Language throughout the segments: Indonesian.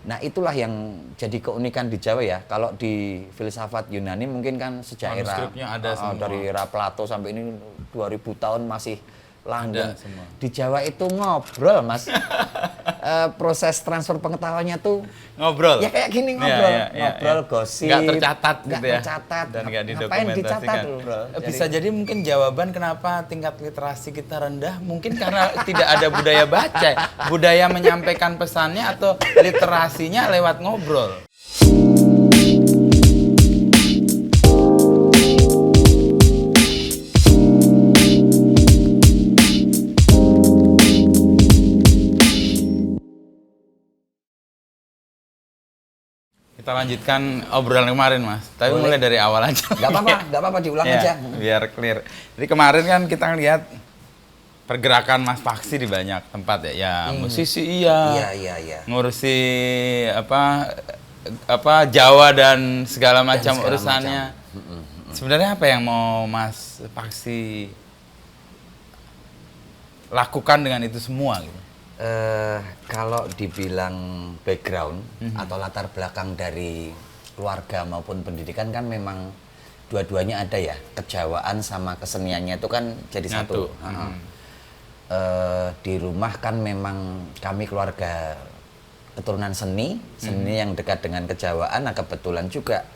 Nah itulah yang jadi keunikan di Jawa ya. Kalau di filsafat Yunani mungkin kan sejak Manuskripnya ada semua. dari era Plato sampai ini 2000 tahun masih langgeng. Ada semua. Di Jawa itu ngobrol Mas. Proses transfer pengetahuannya tuh Ngobrol. ya kayak gini ngobrol, ngobrol gosip. Nggak tercatat nggak gitu ya. tercatat. Dan nggak Ngapain dicatat didokumentasikan. bro? Bisa jadi mungkin jawaban kenapa tingkat literasi kita rendah mungkin karena tidak ada budaya baca, budaya menyampaikan pesannya atau literasinya lewat ngobrol. Kita lanjutkan obrolan kemarin, Mas. Tapi Boleh. mulai dari awal aja. Nggak apa-apa diulang Ya, aja. biar clear. Jadi kemarin kan kita lihat pergerakan Mas Paksi di banyak tempat ya. Ya, musisi iya. Iya. Ngurusi apa Jawa dan segala macam segala urusannya. Sebenarnya apa yang mau Mas Paksi lakukan dengan itu semua gitu? Kalau dibilang background atau latar belakang dari keluarga maupun pendidikan kan memang dua-duanya ada ya, kejawaan sama keseniannya itu kan jadi satu. Di rumah kan memang kami keluarga keturunan seni yang dekat dengan kejawaan. Nah kebetulan juga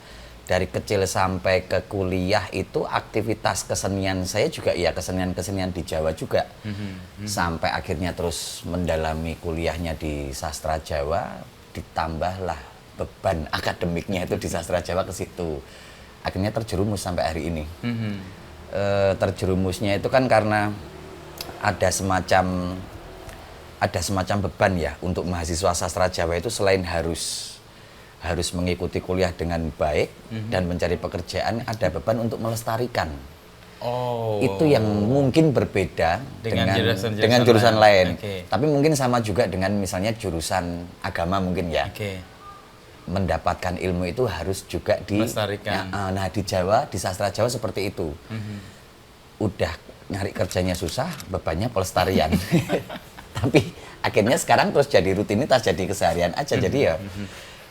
dari kecil sampai ke kuliah itu aktivitas kesenian saya juga ya kesenian di Jawa juga. Sampai akhirnya terus mendalami kuliahnya di sastra Jawa, ditambahlah beban akademiknya itu di sastra Jawa ke situ. Akhirnya terjerumus sampai hari ini. Terjerumusnya itu kan karena ada semacam beban ya untuk mahasiswa sastra Jawa itu selain harus mengikuti kuliah dengan baik dan mencari pekerjaan, ada beban untuk melestarikan. Oh. Itu yang mungkin berbeda dengan jurusan lain. Okay. Tapi mungkin sama juga dengan misalnya jurusan agama mungkin ya. Okay. Mendapatkan ilmu itu harus juga melestarikan. Nah di Jawa, di sastra Jawa seperti itu. Udah nyari kerjanya susah, bebannya pelestarian. Tapi akhirnya sekarang terus jadi rutinitas, jadi keseharian aja. Jadi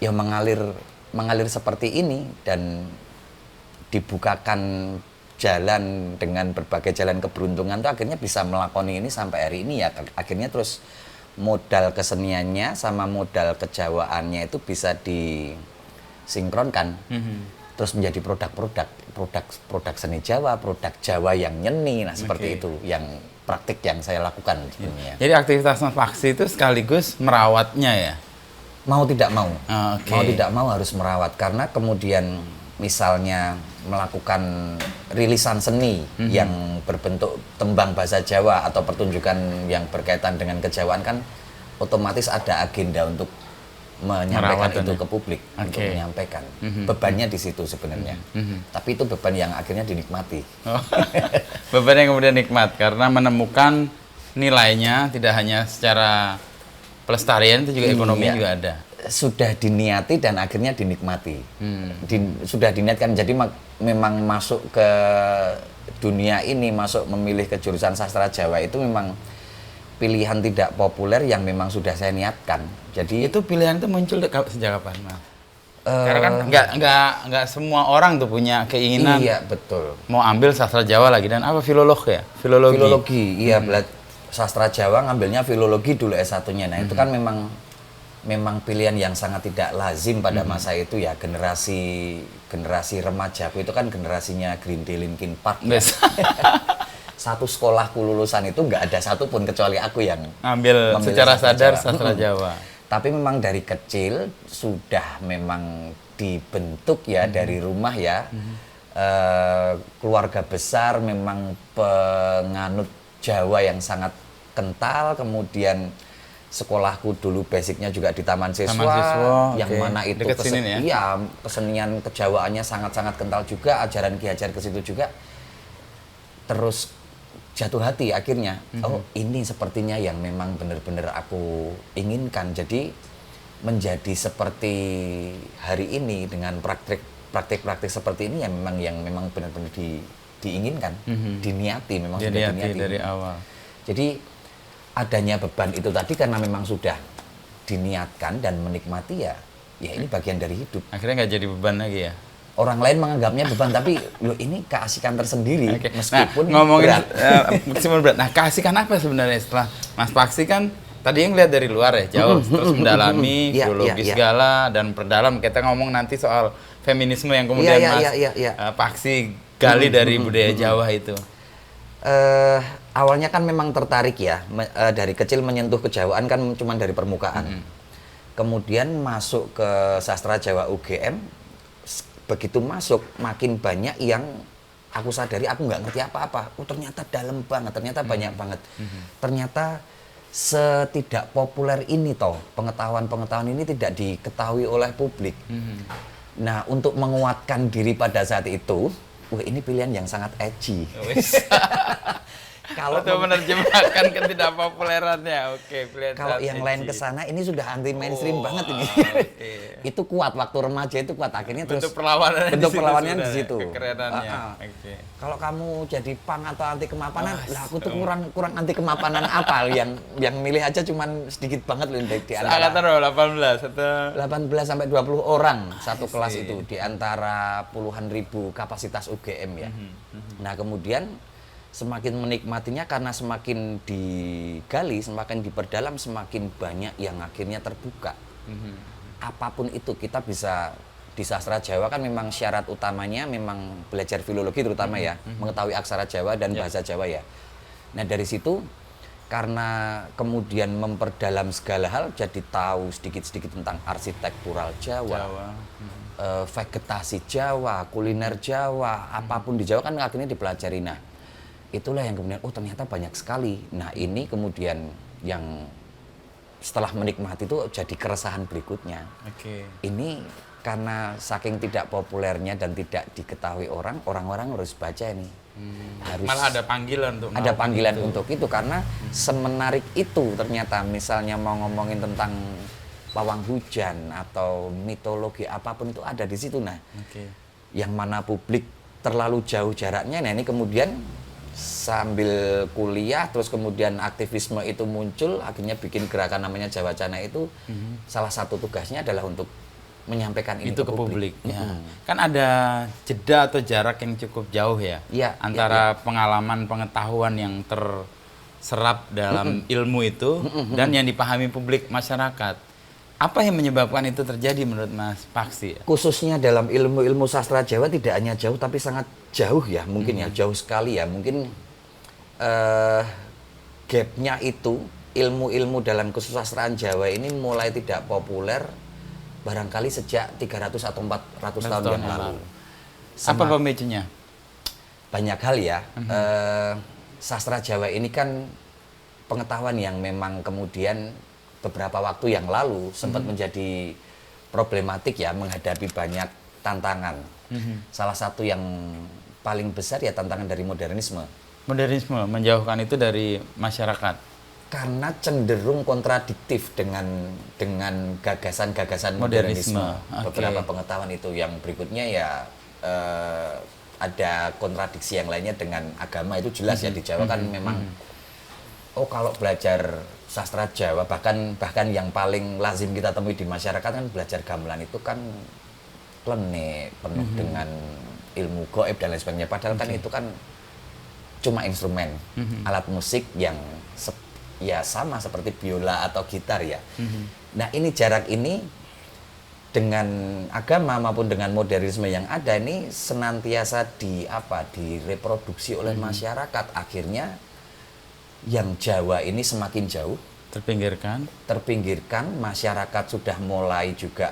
ya mengalir seperti ini dan dibukakan jalan dengan berbagai jalan keberuntungan tuh akhirnya bisa melakoni ini sampai hari ini ya. Akhirnya terus modal keseniannya sama modal kejawaannya itu bisa disinkronkan. Terus menjadi produk seni Jawa, produk Jawa yang nyeni, nah seperti itu yang praktik yang saya lakukan sebenarnya. Jadi aktivitas Mas Paksi itu sekaligus merawatnya ya? Mau tidak mau, mau tidak mau harus merawat karena kemudian misalnya melakukan rilisan seni yang berbentuk tembang bahasa Jawa atau pertunjukan yang berkaitan dengan kejawaan kan otomatis ada agenda untuk menyampaikan itu ke publik, untuk menyampaikan bebannya di situ sebenarnya. Tapi itu beban yang akhirnya dinikmati. Beban yang kemudian nikmat karena menemukan nilainya tidak hanya secara pelestarian itu juga ekonomi juga ada. Sudah diniati dan akhirnya dinikmati. Sudah diniatkan jadi memang masuk ke dunia ini, masuk memilih ke jurusan sastra Jawa itu memang pilihan tidak populer yang memang sudah saya niatkan. Jadi itu pilihan itu muncul sejak kapan, Mas? Karena kan nggak semua orang tuh punya keinginan. Iya, betul. Mau ambil sastra Jawa lagi dan apa filologi ya? Filologi, iya sastra Jawa ngambilnya filologi dulu S1-nya. Nah, itu kan memang pilihan yang sangat tidak lazim pada masa itu ya. Generasi remajaku itu kan generasinya Green Day, Linkin Park. Ya. Satu sekolahku lulusan itu nggak ada satupun kecuali aku yang ambil secara sadar sastra Jawa. Tapi memang dari kecil sudah memang dibentuk ya dari rumah ya. Keluarga besar memang penganut Jawa yang sangat kental, kemudian sekolahku dulu basicnya juga di Taman Siswa yang mana itu kesenian kejawaannya sangat-sangat kental juga, ajaran Ki Hajar ke situ juga. Terus jatuh hati akhirnya, oh ini sepertinya yang memang benar-benar aku inginkan. Jadi menjadi seperti hari ini dengan praktik-praktik seperti ini yang memang benar-benar diinginkan, diniati, memang sudah diniati dari awal. Jadi adanya beban itu tadi karena memang sudah diniatkan dan menikmati ya ini bagian dari hidup. Akhirnya nggak jadi beban lagi ya. Orang lain menganggapnya beban, tapi loh ini keasikan tersendiri. Meskipun ngomongin meskipun berat. Nah, keasikan apa sebenarnya setelah Mas Paksi kan tadi yang lihat dari luar ya, jauh terus mendalami filologi segala dan perdalam. Kita ngomong nanti soal feminisme yang kemudian Paksi gali dari budaya Jawa itu. Awalnya kan memang tertarik ya, dari kecil menyentuh kejawaan kan cuma dari permukaan. Kemudian masuk ke sastra Jawa UGM, begitu masuk makin banyak yang aku sadari aku nggak ngerti apa-apa. Ternyata dalam banget, ternyata banyak banget. Ternyata setidak populer ini toh, pengetahuan ini tidak diketahui oleh publik. Nah, untuk menguatkan diri pada saat itu, ini pilihan yang sangat edgy. Kalau menerjemahkan ketidakpopulerannya, pilihan. Kalau yang lain ke sana ini sudah anti mainstream banget ini. Itu kuat waktu remaja, itu kuat, akhirnya terus bentuk perlawanannya di situ. Kekerenannya. Kalau kamu jadi punk atau anti kemapanan, lah aku tuh kurang anti kemapanan apa yang milih aja cuman sedikit banget loh di antara. Angkatan 18 sampai 20 orang satu kelas itu di antara puluhan ribu kapasitas UGM ya. Nah, kemudian semakin menikmatinya karena semakin digali, semakin diperdalam, semakin banyak yang akhirnya terbuka. Apapun itu kita bisa di sastra Jawa kan memang syarat utamanya memang belajar filologi terutama ya, mengetahui aksara Jawa dan bahasa Jawa ya. Nah, dari situ karena kemudian memperdalam segala hal, jadi tahu sedikit-sedikit tentang arsitektural Jawa. Vegetasi Jawa, kuliner Jawa, apapun di Jawa kan akhirnya dipelajari. Nah, itulah yang kemudian ternyata banyak sekali. Nah, ini kemudian yang setelah menikmati itu jadi keresahan berikutnya. Ini karena saking tidak populernya dan tidak diketahui orang-orang harus baca ini. Malah ada panggilan untuk itu karena semenarik itu ternyata. Misalnya mau ngomongin tentang pawang hujan atau mitologi apapun itu ada di situ. Nah, yang mana publik terlalu jauh jaraknya. Nah, ini kemudian sambil kuliah terus kemudian aktivisme itu muncul, akhirnya bikin gerakan namanya Jawacana itu. Salah satu tugasnya adalah untuk menyampaikan ini itu ke publik. Kan ada jeda atau jarak yang cukup jauh ya, antara pengalaman pengetahuan yang terserap dalam ilmu itu dan yang dipahami publik masyarakat. Apa yang menyebabkan itu terjadi menurut Mas Paksi? Khususnya dalam ilmu-ilmu sastra Jawa tidak hanya jauh tapi sangat jauh ya, mungkin ya jauh sekali ya. Mungkin gapnya itu ilmu-ilmu dalam kesusastraan Jawa ini mulai tidak populer barangkali sejak 300 atau 400 tahun yang lalu. Apa pemicunya? Banyak hal ya. Sastra Jawa ini kan pengetahuan yang memang kemudian beberapa waktu yang lalu sempat menjadi problematik ya, menghadapi banyak tantangan. Salah satu yang paling besar ya tantangan dari modernisme. Modernisme menjauhkan itu dari masyarakat. Karena cenderung kontradiktif dengan gagasan-gagasan modernisme. Beberapa pengetahuan itu yang berikutnya ya ada kontradiksi yang lainnya dengan agama itu jelas ya. Di Jawa kan memang kalau belajar sastra Jawa bahkan yang paling lazim kita temui di masyarakat kan belajar gamelan itu kan klenik, penuh dengan ilmu gaib dan lain sebagainya. Padahal kan itu kan cuma instrumen, alat musik yang ya sama seperti biola atau gitar ya. Nah, ini jarak ini dengan agama maupun dengan modernisme yang ada ini senantiasa direproduksi oleh masyarakat. Akhirnya yang Jawa ini semakin jauh, terpinggirkan. Masyarakat sudah mulai juga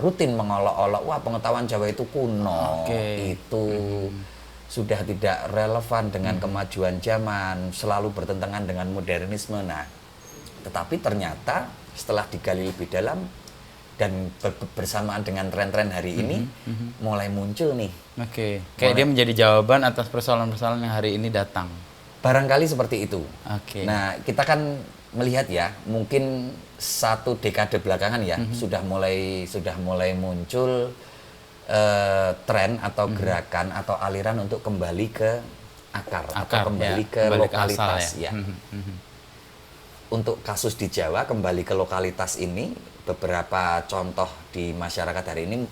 rutin mengolok-olok, wah pengetahuan Jawa itu kuno, itu sudah tidak relevan dengan kemajuan zaman, selalu bertentangan dengan modernisme. Nah, tetapi ternyata setelah digali lebih dalam dan bersamaan dengan tren-tren hari ini mulai muncul nih. Kayak dia menjadi jawaban atas persoalan-persoalan yang hari ini datang. Barangkali seperti itu. Nah, kita kan melihat ya, mungkin 1 dekade belakangan ya sudah mulai muncul tren atau gerakan atau aliran untuk kembali ke akar atau kembali ke lokalitas ya. untuk kasus di Jawa, kembali ke lokalitas ini, beberapa contoh di masyarakat hari ini,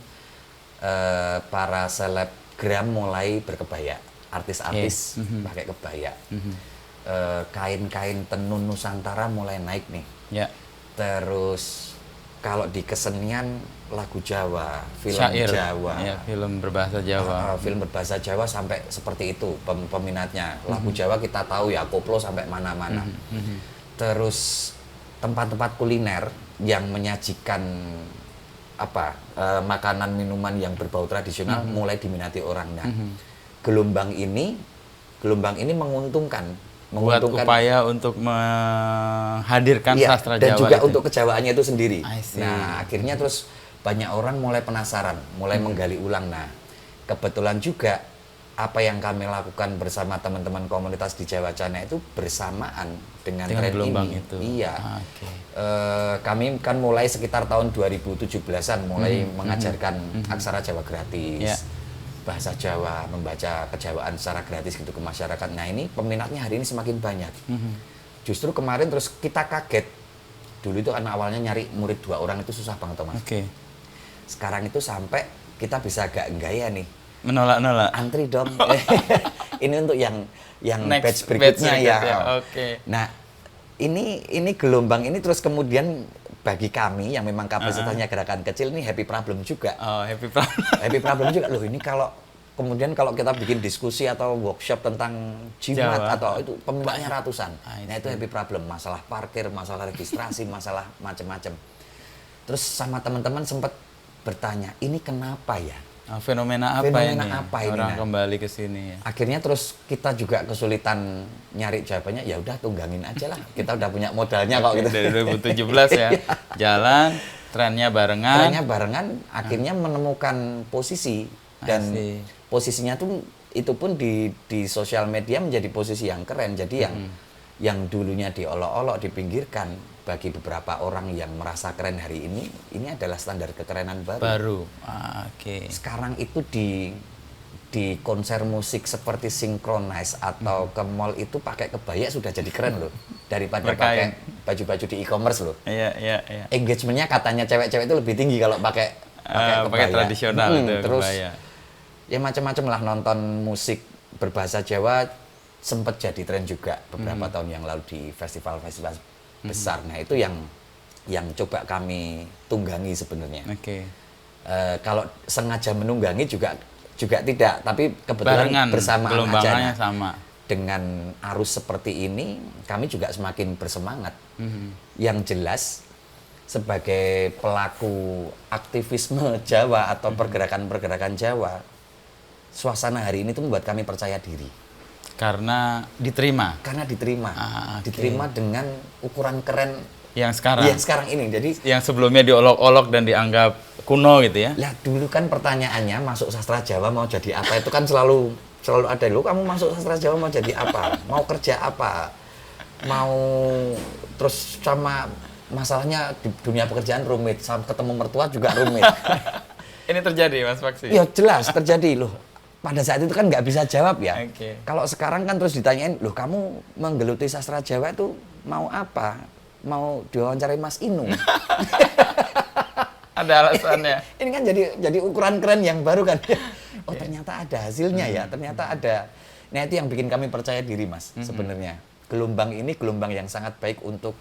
para selebgram mulai berkebaya, artis-artis pakai kebaya, kain-kain tenun Nusantara mulai naik nih. Terus kalau di kesenian, lagu Jawa, film syair, Jawa, film berbahasa Jawa, film berbahasa Jawa sampai seperti itu peminatnya. Lagu Jawa kita tahu ya, koplo sampai mana-mana. Terus tempat-tempat kuliner yang menyajikan makanan minuman yang berbau tradisional mulai diminati orang. Nah, gelombang ini menguntungkan buat upaya untuk menghadirkan sastra Jawa dan juga itu. Untuk kejawaannya itu sendiri. Nah, akhirnya terus banyak orang mulai penasaran, mulai menggali ulang. Nah, kebetulan juga apa yang kami lakukan bersama teman-teman komunitas di Jawa Cana itu bersamaan dengan tren ini. Itu. Iya. Kami kan mulai sekitar tahun 2017-an mulai mengajarkan aksara Jawa gratis. Bahasa Jawa, membaca kejawaan secara gratis gitu ke masyarakat. Nah, ini peminatnya hari ini semakin banyak. Justru kemarin terus kita kaget. Dulu itu kan awalnya nyari murid 2 orang itu susah banget, Mas. Sekarang itu sampai kita bisa agak gaya nih. Menolak. Antri dong. Ini untuk yang batch berikutnya ya. Nah, ini gelombang ini terus kemudian bagi kami yang memang kapasitasnya gerakan kecil ini happy problem juga. Happy problem. Happy problem juga. Loh, ini kalau kita bikin diskusi atau workshop tentang jimat atau itu peminatnya ratusan. Nah, itu happy problem, masalah parkir, masalah registrasi, masalah macam-macam. Terus sama teman-teman sempat bertanya, ini kenapa ya? Fenomena apa ini? Orang kembali ke sini ya. Akhirnya terus kita juga kesulitan nyari jawabannya, ya udah tunggangin aja lah. Kita udah punya modalnya kok gitu. Dari 2017 ya. Jalan, trennya barengan, akhirnya menemukan posisi dan posisinya tuh itu pun di sosial media menjadi posisi yang keren. Jadi yang dulunya diolok-olok, dipinggirkan, bagi beberapa orang yang merasa keren hari ini adalah standar kekerenan baru. Sekarang itu di konser musik seperti Synchronize atau ke mall itu pakai kebaya sudah jadi keren loh, daripada pakai baju-baju di e-commerce loh. Engagementnya katanya cewek-cewek itu lebih tinggi kalau pakai tradisional terus kebaya. Ya macam-macam lah, nonton musik berbahasa Jawa sempat jadi tren juga beberapa tahun yang lalu di festival-festival besar. Nah, itu yang coba kami tunggangi sebenarnya. Kalau sengaja menunggangi juga tidak, tapi kebetulan bersamaan aja. Dengan arus seperti ini, kami juga semakin bersemangat. Yang jelas, sebagai pelaku aktivisme Jawa atau pergerakan-pergerakan Jawa, suasana hari ini itu membuat kami percaya diri. Karena diterima. Diterima dengan ukuran keren yang sekarang ini. Jadi yang sebelumnya diolok-olok dan dianggap kuno gitu ya. Lah, dulu kan pertanyaannya masuk sastra Jawa mau jadi apa itu kan selalu ada. Loh, kamu masuk sastra Jawa mau jadi apa? Mau kerja apa? Mau terus sama masalahnya di dunia pekerjaan rumit, sama ketemu mertua juga rumit. Ini terjadi, Mas Paksi? Ya jelas terjadi loh. Pada saat itu kan nggak bisa jawab ya. Kalau sekarang kan terus ditanyain, loh kamu menggeluti sastra Jawa itu mau apa? Mau diwawancarai Mas Inung? Ada alasannya. Ini kan jadi ukuran keren yang baru kan. Oh, ternyata ada hasilnya ya. Ternyata ada. Nah, itu yang bikin kami percaya diri, Mas, sebenarnya. Gelombang ini gelombang yang sangat baik untuk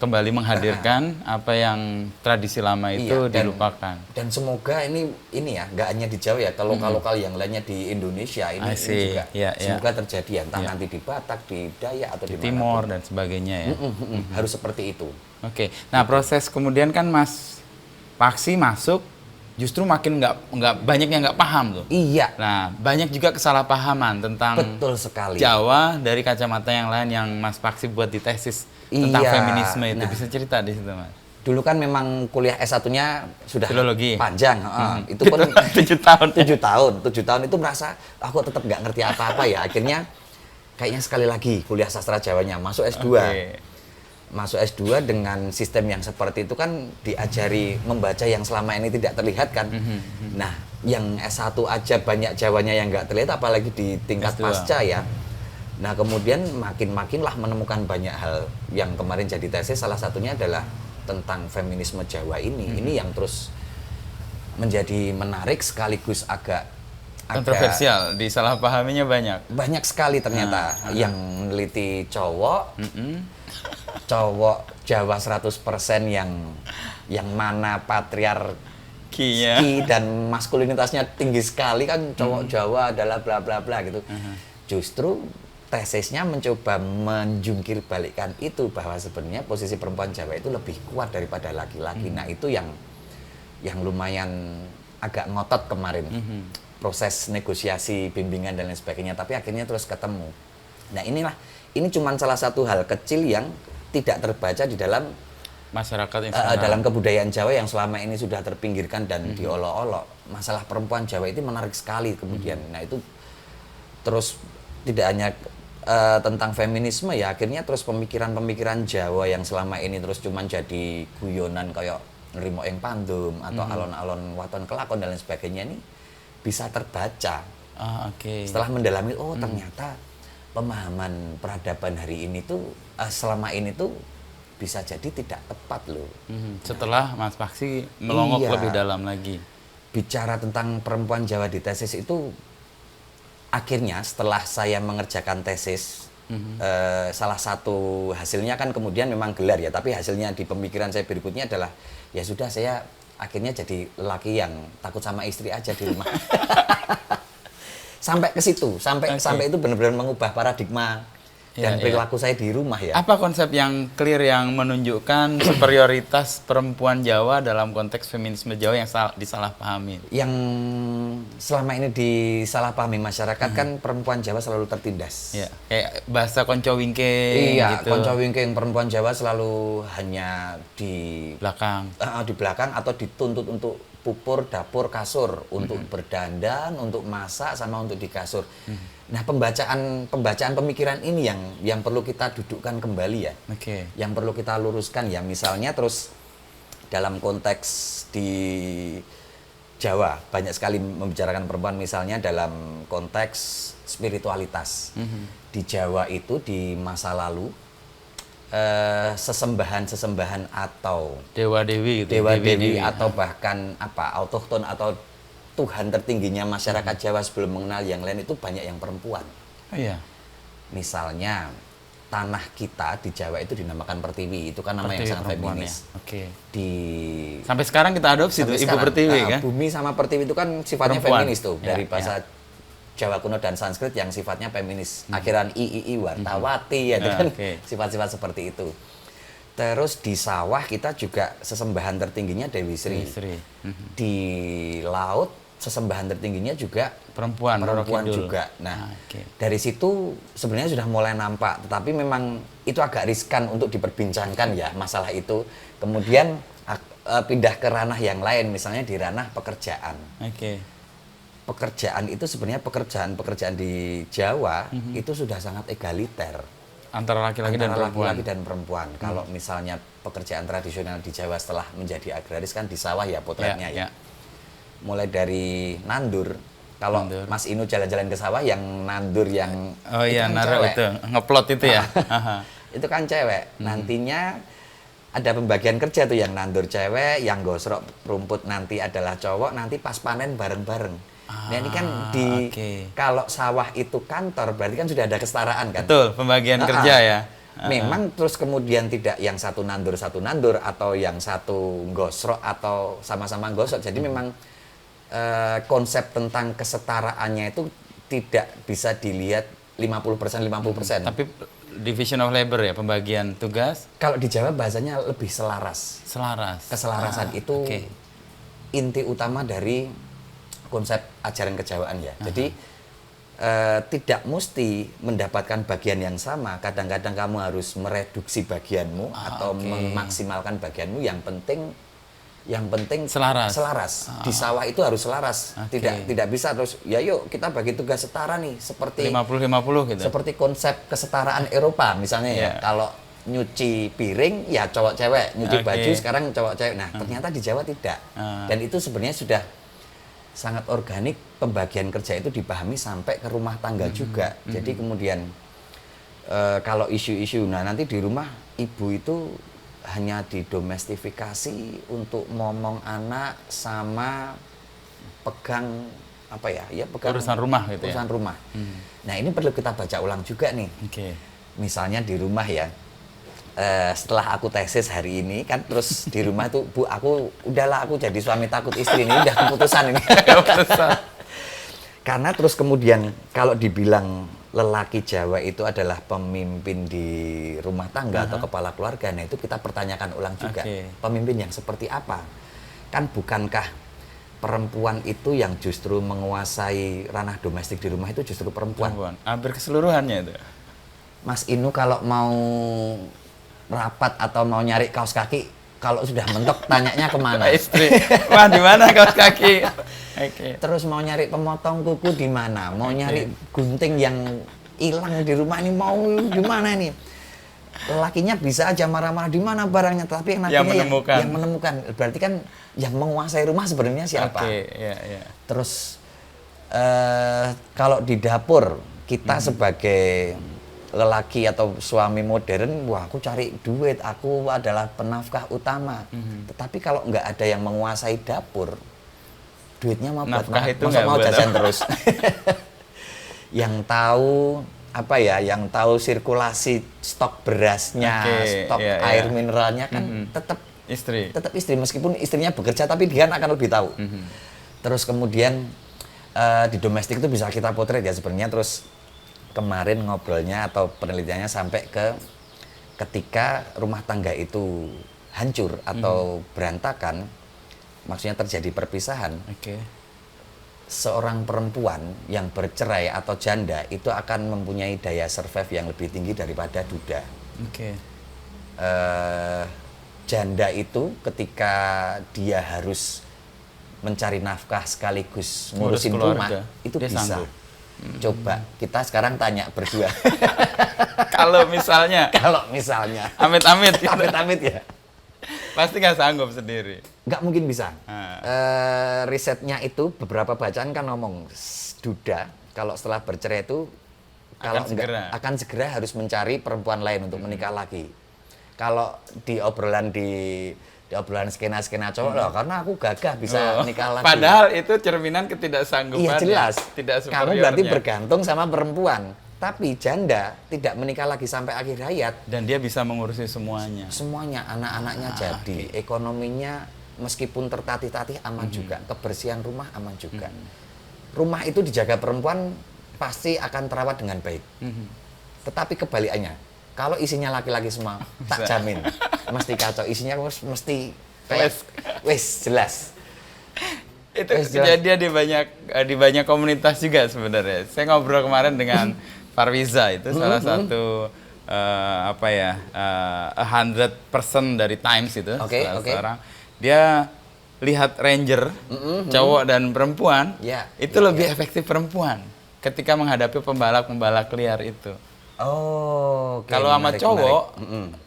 kembali menghadirkan apa yang tradisi lama itu dilupakan. Dan semoga ini ya, nggak hanya di Jawa ya, kalau lokal yang lainnya di Indonesia ini juga semoga terjadi, entah nanti di Batak, di Dayak atau di Timor dan sebagainya ya. Harus seperti itu. Nah, proses kemudian kan Mas Paksi masuk, justru makin nggak banyak yang nggak paham tuh. Iya. Nah, banyak juga kesalahpahaman tentang betul sekali Jawa dari kacamata yang lain yang Mas Paksi buat di tesis tentang feminisme itu. Bisa cerita di situ, Mas? Dulu kan memang kuliah S1-nya sudah filologi panjang. Itu pun 7 tahun. 7 tahun itu merasa aku tetap nggak ngerti apa-apa ya. Akhirnya kayaknya sekali lagi kuliah sastra Jawanya, masuk S2. Masuk S2 dengan sistem yang seperti itu kan diajari membaca yang selama ini tidak terlihat kan. Nah, yang S1 aja banyak Jawanya yang nggak terlihat, apalagi di tingkat S2. Pasca ya. Nah kemudian makin-makinlah menemukan banyak hal yang kemarin jadi tesis, salah satunya adalah tentang feminisme Jawa ini. Ini yang terus menjadi menarik sekaligus agak kontroversial, disalahpahaminya banyak sekali ternyata. Yang meneliti cowok Jawa 100% yang mana patriarki dan maskulinitasnya tinggi sekali kan, cowok Jawa adalah bla bla bla gitu. Justru tesisnya mencoba menjungkir balikkan itu, bahwa sebenarnya posisi perempuan Jawa itu lebih kuat daripada laki-laki. Nah itu yang lumayan agak ngotot kemarin. Proses negosiasi, bimbingan dan lain sebagainya, tapi akhirnya terus ketemu. Nah ini cuma salah satu hal kecil yang tidak terbaca di dalam masyarakat dalam kebudayaan Jawa yang selama ini sudah terpinggirkan dan diolok-olok. Masalah perempuan Jawa itu menarik sekali kemudian. Nah itu terus tidak hanya tentang feminisme ya, akhirnya terus pemikiran-pemikiran Jawa yang selama ini terus cuma jadi guyonan kayak ngerimo ing pandum atau alon-alon waton kelakon dan lain sebagainya ini bisa terbaca. Setelah mendalami, ternyata pemahaman peradaban hari ini tuh selama ini tuh bisa jadi tidak tepat loh. Setelah Mas Paksi melongok lebih dalam lagi. Bicara tentang perempuan Jawa di tesis itu, akhirnya setelah saya mengerjakan tesis, salah satu hasilnya kan kemudian memang gelar ya, tapi hasilnya di pemikiran saya berikutnya adalah ya sudah, saya akhirnya jadi laki yang takut sama istri aja di rumah. Sampai ke situ, sampai itu benar-benar mengubah paradigma dan perilaku saya di rumah ya. Apa konsep yang clear yang menunjukkan superioritas perempuan Jawa dalam konteks feminisme Jawa yang disalahpahami? Yang selama ini disalahpahami masyarakat kan perempuan Jawa selalu tertindas. Ya, kayak bahasa konco wingking. Iya, gitu. Konco wingking, perempuan Jawa selalu hanya di belakang atau dituntut untuk pupur, dapur, kasur, untuk berdandan, untuk masak, sama untuk di kasur. Nah, pembacaan pemikiran ini yang perlu kita dudukkan kembali ya. Yang perlu kita luruskan ya. Misalnya terus dalam konteks di Jawa banyak sekali membicarakan perempuan, misalnya dalam konteks spiritualitas. Di Jawa itu di masa lalu sesembahan atau dewa-dewi gitu. Dewa-dewi atau bahkan autochton atau Tuhan tertingginya masyarakat Jawa sebelum mengenal yang lain itu banyak yang perempuan. Misalnya tanah kita di Jawa itu dinamakan Pertiwi, itu kan nama yang sangat feminis. Sampai sekarang kita adopsi tuh Ibu Pertiwi kan. Bumi sama Pertiwi itu kan sifatnya feminis tuh, dari bahasa Jawa kuno dan Sanskrit yang sifatnya feminis. Akhiran i wartawati ya, itu kan sifat-sifat seperti itu. Terus di sawah kita juga sesembahan tertingginya Dewi Sri. Di laut sesembahan tertingginya juga perempuan juga. Nah, dari situ sebenarnya sudah mulai nampak, tetapi memang itu agak riskan untuk diperbincangkan ya masalah itu. Kemudian pindah ke ranah yang lain, misalnya di ranah pekerjaan. Pekerjaan itu sebenarnya pekerjaan di Jawa itu sudah sangat egaliter antara laki-laki dan perempuan. Kalau misalnya pekerjaan tradisional di Jawa setelah menjadi agraris kan di sawah ya potretnya ya. Mulai dari nandur. Kalau Mas Inu jalan-jalan ke sawah yang nandur yang cewek. Itu ngeplot itu ya. Itu kan cewek. Nantinya ada pembagian kerja tuh, yang nandur cewek, yang gosrok rumput nanti adalah cowok, nanti pas panen bareng-bareng. Nah ini kan kalau sawah itu kantor, berarti kan sudah ada kesetaraan kan? Betul, pembagian kerja ya. Memang terus kemudian tidak yang satu nandur atau yang satu gosrok atau sama-sama gosok. Jadi memang konsep tentang kesetaraannya itu tidak bisa dilihat 50%. Tapi division of labor ya, pembagian tugas. Kalau di Jawa bahasanya lebih selaras. Keselarasan itu inti utama dari konsep ajaran kejawaan ya. Jadi tidak mesti mendapatkan bagian yang sama. Kadang-kadang kamu harus mereduksi bagianmu atau memaksimalkan bagianmu. Yang penting selaras. Di sawah itu harus selaras. Tidak bisa terus ya yuk kita bagi tugas setara nih, seperti 50-50 gitu. Seperti konsep kesetaraan Eropa misalnya ya. Kalau nyuci piring ya cowok cewek, nyuci baju sekarang cowok cewek. Nah, ternyata di Jawa tidak. Dan itu sebenarnya sudah sangat organik, pembagian kerja itu dipahami sampai ke rumah tangga juga. Jadi kemudian kalau isu-isu, nah nanti di rumah ibu itu hanya didomestifikasi untuk ngomong anak sama pegang apa ya, pegang urusan rumah gitu urusan rumah. Nah ini perlu kita baca ulang juga nih. Misalnya di rumah ya, setelah aku tesis hari ini kan, terus di rumah tuh Bu, aku jadi suami takut istri, ini udah keputusan ini. Karena terus kemudian kalau dibilang lelaki Jawa itu adalah pemimpin di rumah tangga atau kepala keluarga, nah itu kita pertanyakan ulang juga. Pemimpin yang seperti apa? Kan bukankah perempuan itu yang justru menguasai ranah domestik di rumah itu justru perempuan. Hampir keseluruhannya itu. Mas Inu kalau mau rapat atau mau nyari kaos kaki, kalau sudah mentok tanyanya kemana? Istri. Wah, di mana kaos kaki? Terus mau nyari pemotong kuku di mana? Mau nyari gunting yang hilang di rumah ini, mau di mana nih? Lakinya bisa aja marah-marah di mana barangnya, tapi yang menemukan. Berarti kan yang menguasai rumah sebenarnya siapa? Terus kalau di dapur kita sebagai lelaki atau suami modern, wah aku cari duit, aku adalah penafkah utama. Tetapi kalau nggak ada yang menguasai dapur, duitnya mau buat mau jajan terus. Yang tahu yang tahu sirkulasi stok berasnya, stok air mineralnya kan tetap istri, meskipun istrinya bekerja tapi dia akan lebih tahu. Terus kemudian di domestik itu bisa kita potret ya sebenarnya. Terus kemarin ngobrolnya atau penelitiannya sampai ke ketika rumah tangga itu hancur atau berantakan, maksudnya terjadi perpisahan. Seorang perempuan yang bercerai atau janda itu akan mempunyai daya survive yang lebih tinggi daripada duda. Janda itu ketika dia harus mencari nafkah sekaligus ngurusin rumah, itu dia bisa. Coba kita sekarang tanya berdua. Kalau misalnya amit-amit ya. Pasti nggak sanggup sendiri. Nggak mungkin bisa. Risetnya itu beberapa bacaan kan ngomong duda kalau setelah bercerai itu akan segera harus mencari perempuan lain untuk menikah lagi. Kalau di obrolan skena-skena cowok loh, karena aku gagah bisa nikah lagi. Padahal itu cerminan ketidaksanggupan. Iya jelas. Kamu berarti superiornya. bergantung sama perempuan. Tapi janda tidak menikah lagi sampai akhir hayat. Dan dia bisa mengurusi semuanya. Semuanya, anak-anaknya jadi. Ekonominya meskipun tertatih-tatih aman juga. Kebersihan rumah aman juga. Rumah itu dijaga perempuan pasti akan terawat dengan baik. Tetapi kebalikannya, kalau isinya laki-laki semua, tak jamin. Mesti kacau. Isinya mesti wes jelas. Itu kejadian di banyak komunitas juga sebenarnya. Saya ngobrol kemarin dengan Farwiza, itu salah satu 100% dari Times itu. Sekarang dia lihat ranger cowok dan perempuan, itu lebih efektif perempuan ketika menghadapi pembalap liar itu. Kalau sama cowok,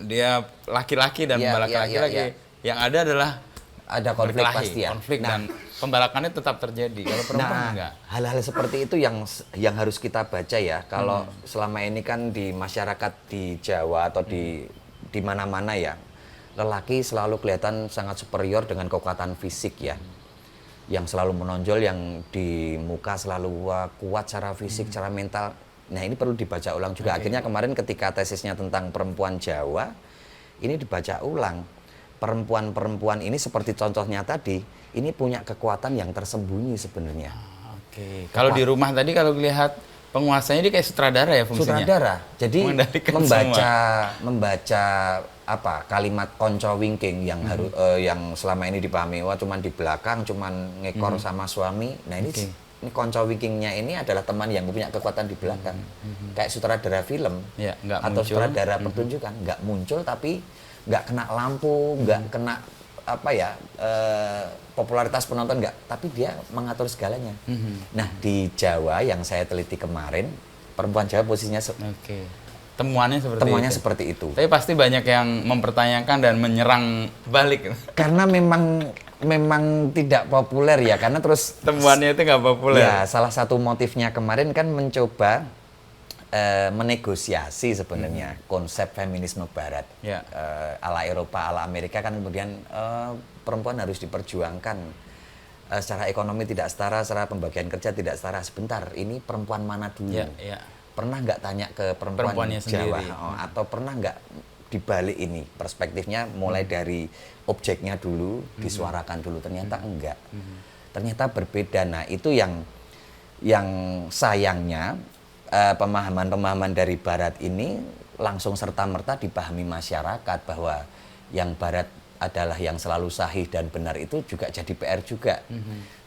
dia laki-laki dan pembalap laki-laki, yang ada adalah ada konflik pasti ya. Dan pembalakannya tetap terjadi. Kalau perempuan enggak. Hal-hal seperti itu yang harus kita baca ya. Kalau selama ini kan di masyarakat di Jawa atau di mana-mana ya, lelaki selalu kelihatan sangat superior dengan kekuatan fisik ya. Yang selalu menonjol, yang di muka selalu kuat secara fisik, secara mental. Nah ini perlu dibaca ulang juga. Akhirnya kemarin ketika tesisnya tentang perempuan Jawa, ini dibaca ulang. Perempuan-perempuan ini seperti contohnya tadi, ini punya kekuatan yang tersembunyi sebenarnya. Kalau di rumah tadi kalau lihat penguasanya dia kayak sutradara ya fungsinya. Sutradara. Jadi membaca kalimat konco wingking yang yang selama ini dipahami cuman di belakang, cuman ngekor sama suami. Nah ini konco wingkingnya ini adalah teman yang punya kekuatan di belakang. Kayak sutradara film atau sutradara pertunjukan, nggak muncul tapi nggak kena lampu, nggak kena popularitas penonton, nggak, tapi dia mengatur segalanya. Nah di Jawa yang saya teliti kemarin, perempuan Jawa posisinya temuannya seperti itu. Tapi pasti banyak yang mempertanyakan dan menyerang balik. Karena memang tidak populer ya, karena terus temuannya itu nggak populer. Ya, salah satu motifnya kemarin kan mencoba menegosiasi sebenarnya konsep feminisme Barat ala Eropa, ala Amerika kan kemudian perempuan harus diperjuangkan secara ekonomi tidak setara, secara pembagian kerja tidak setara. Sebentar, ini perempuan mana dulu? Pernah nggak tanya ke perempuan Jawa atau pernah nggak dibalik ini perspektifnya mulai dari objeknya dulu disuarakan dulu? Ternyata enggak, ternyata berbeda. Nah itu yang sayangnya pemahaman dari Barat ini langsung serta-merta dipahami masyarakat bahwa yang Barat adalah yang selalu sahih dan benar, itu juga jadi PR juga.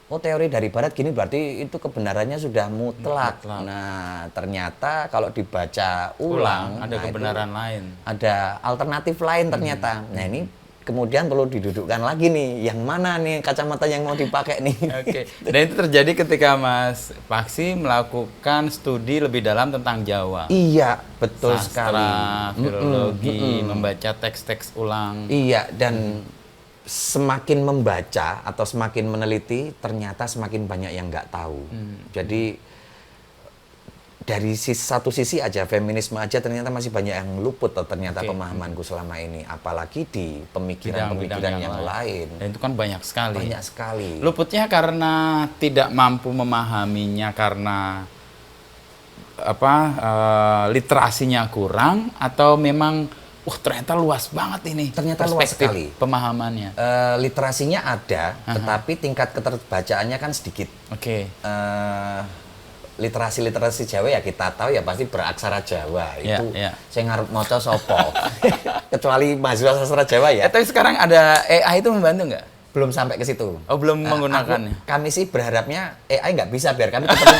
Oh, teori dari Barat gini berarti itu kebenarannya sudah mutlak. Nah ternyata kalau dibaca ulang ada kebenaran lain, ada alternatif lain ternyata. Nah ini kemudian perlu didudukkan lagi nih, yang mana nih kacamata yang mau dipakai nih. Oke. Dan itu terjadi ketika Mas Paksi melakukan studi lebih dalam tentang Jawa. Iya, betul Sastra, sekali. filologi, membaca teks-teks ulang. Iya, dan semakin membaca atau semakin meneliti, ternyata semakin banyak yang nggak tahu. Jadi dari satu sisi aja, feminisme aja ternyata masih banyak yang luput ternyata pemahamanku selama ini, apalagi di pemikiran-pemikiran yang lain. Dan itu kan banyak sekali. Banyak sekali. Luputnya karena tidak mampu memahaminya, karena literasinya kurang, atau memang ternyata luas banget ini. Ternyata luas sekali pemahamannya. Literasinya ada, tetapi tingkat keterbacaannya kan sedikit. Literasi Jawa ya kita tahu ya pasti beraksara Jawa. Itu saya ngarep maca sopo. Kecuali mahasiswa sastra Jawa ya. Tapi sekarang ada AI itu membantu nggak? Belum sampai ke situ. Oh, belum menggunakannya. Kami sih berharapnya AI nggak bisa, biar kami tetap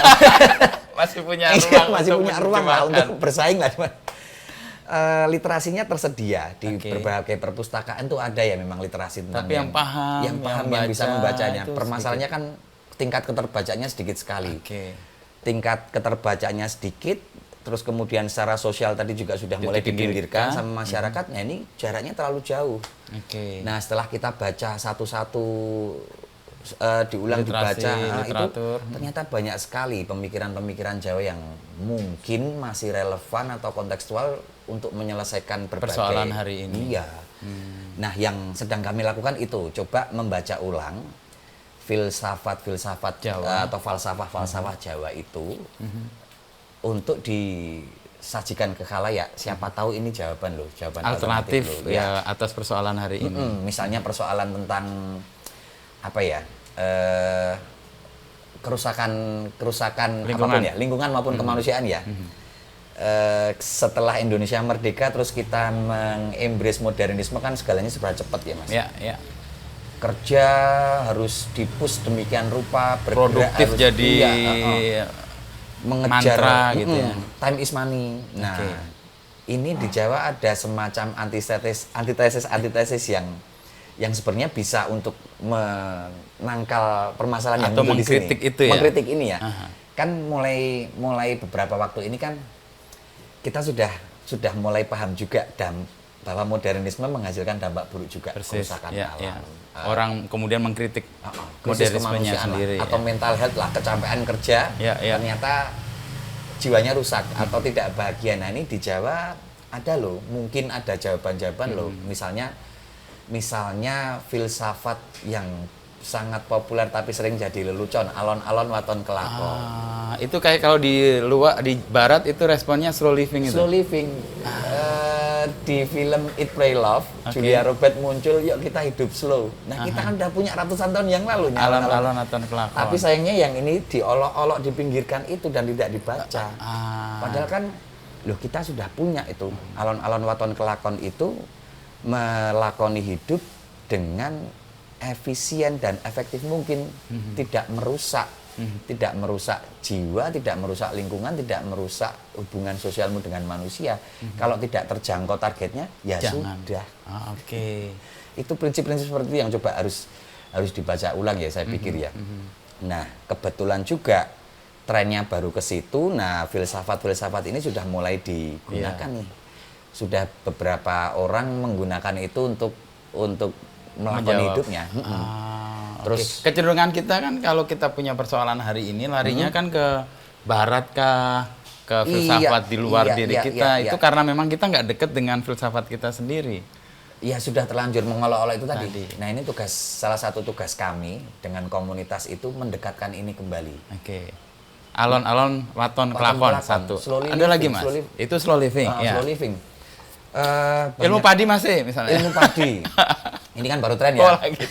masih punya ruang. Masih punya ruang lah untuk bersaing lah. Literasinya tersedia di berbagai perpustakaan tuh ada ya memang literasi tentang tapi yang paham yang bisa membacanya. Permasalahannya kan tingkat keterbacaannya sedikit sekali. Tingkat keterbacaannya sedikit, terus kemudian secara sosial tadi juga sudah mulai dipinggirkan sama masyarakat. Nah ini jaraknya terlalu jauh. Nah setelah kita baca satu-satu diulang dibaca itu ternyata banyak sekali pemikiran-pemikiran Jawa yang mungkin masih relevan atau kontekstual untuk menyelesaikan berbagai persoalan hari ini. Iya. Nah yang sedang kami lakukan itu coba membaca ulang filsafat Jawa atau falsafah Jawa itu untuk disajikan ke khalayak. Siapa tahu ini jawaban alternatif loh, ya atas persoalan hari ini. Misalnya persoalan tentang apa ya, kerusakan lingkungan maupun kemanusiaan ya. Setelah Indonesia merdeka terus kita mengembrace modernisme kan segalanya serba cepat ya Mas. Kerja harus dipus demikian rupa, produktif harus jadi mengejar mantra gitu ya. Time is money. Nah, ini di Jawa ada semacam antitesis yang sebenarnya bisa untuk menangkal permasalahan atau yang mengkritik di sini. itu ya. Mengkritik ini ya. Kan mulai beberapa waktu ini kan kita sudah mulai paham juga bahwa modernisme menghasilkan dampak buruk juga, kerusakan alam. Orang kemudian mengkritik modernismenya sendiri atau mental health lah, kecapean kerja ternyata jiwanya rusak atau tidak bahagia. Nah ini di Jawa ada loh, mungkin ada jawaban-jawaban loh. Misalnya filsafat yang sangat populer tapi sering jadi lelucon, alon-alon waton kelakon. Itu kayak kalau di Barat itu responnya slow living itu. Slow living. Di film Eat Pray Love, Julia Robert muncul, yuk kita hidup slow. Nah kita kan udah punya ratusan tahun yang lalu alon-alon waton kelakon. Tapi sayangnya yang ini diolok-olok, dipinggirkan itu dan tidak dibaca. Padahal kan kita sudah punya itu. Alon-alon waton kelakon itu melakoni hidup dengan efisien dan efektif mungkin, tidak merusak jiwa, tidak merusak lingkungan, tidak merusak hubungan sosialmu dengan manusia. Kalau tidak terjangkau targetnya, ya jangan. Sudah. Itu prinsip-prinsip seperti itu yang coba harus dibaca ulang ya, saya pikir ya. Nah, kebetulan juga trennya baru ke situ. Nah, filsafat ini sudah mulai digunakan nih. Sudah beberapa orang menggunakan itu untuk melakoni hidupnya. Terus kecenderungan kita kan kalau kita punya persoalan hari ini larinya kan ke Barat kah, ke filsafat di luar diri kita itu karena memang kita nggak deket dengan filsafat kita sendiri. Ya sudah terlanjur mengolok-olok itu tadi. Nah ini salah satu tugas kami dengan komunitas itu mendekatkan ini kembali. Oke. Alon-alon waton kelakon satu. Ada lagi Mas? Itu slow living. Slow living. Ilmu padi masih misalnya. Ilmu padi. Ini kan baru tren ya. Oh, lagi.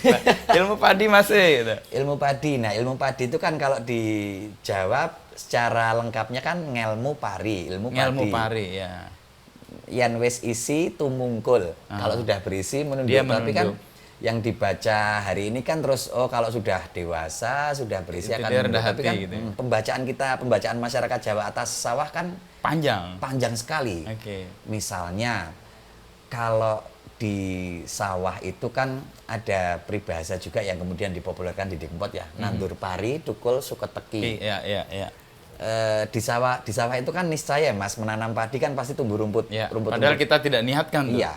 Ilmu padi masih. Gitu. Ilmu padi. Nah ilmu padi itu kan kalau dijawab secara lengkapnya kan ngelmu pari. Ilmu pari ya. Yan wis isi tumungkul. Kalau sudah berisi menunduk. Tapi kan yang dibaca hari ini kan terus kalau sudah dewasa, sudah berisi akan menunduk. Tapi kan gitu. Pembacaan masyarakat Jawa atas sawah kan panjang sekali. Misalnya kalau di sawah itu kan ada peribahasa juga yang kemudian dipopulerkan di Dikempot ya. Nandur pari, tukul suket teki. Iya. Di sawah itu kan niscaya Mas, menanam padi kan pasti tumbuh rumput. Padahal kita tidak niatkan tuh. Iya.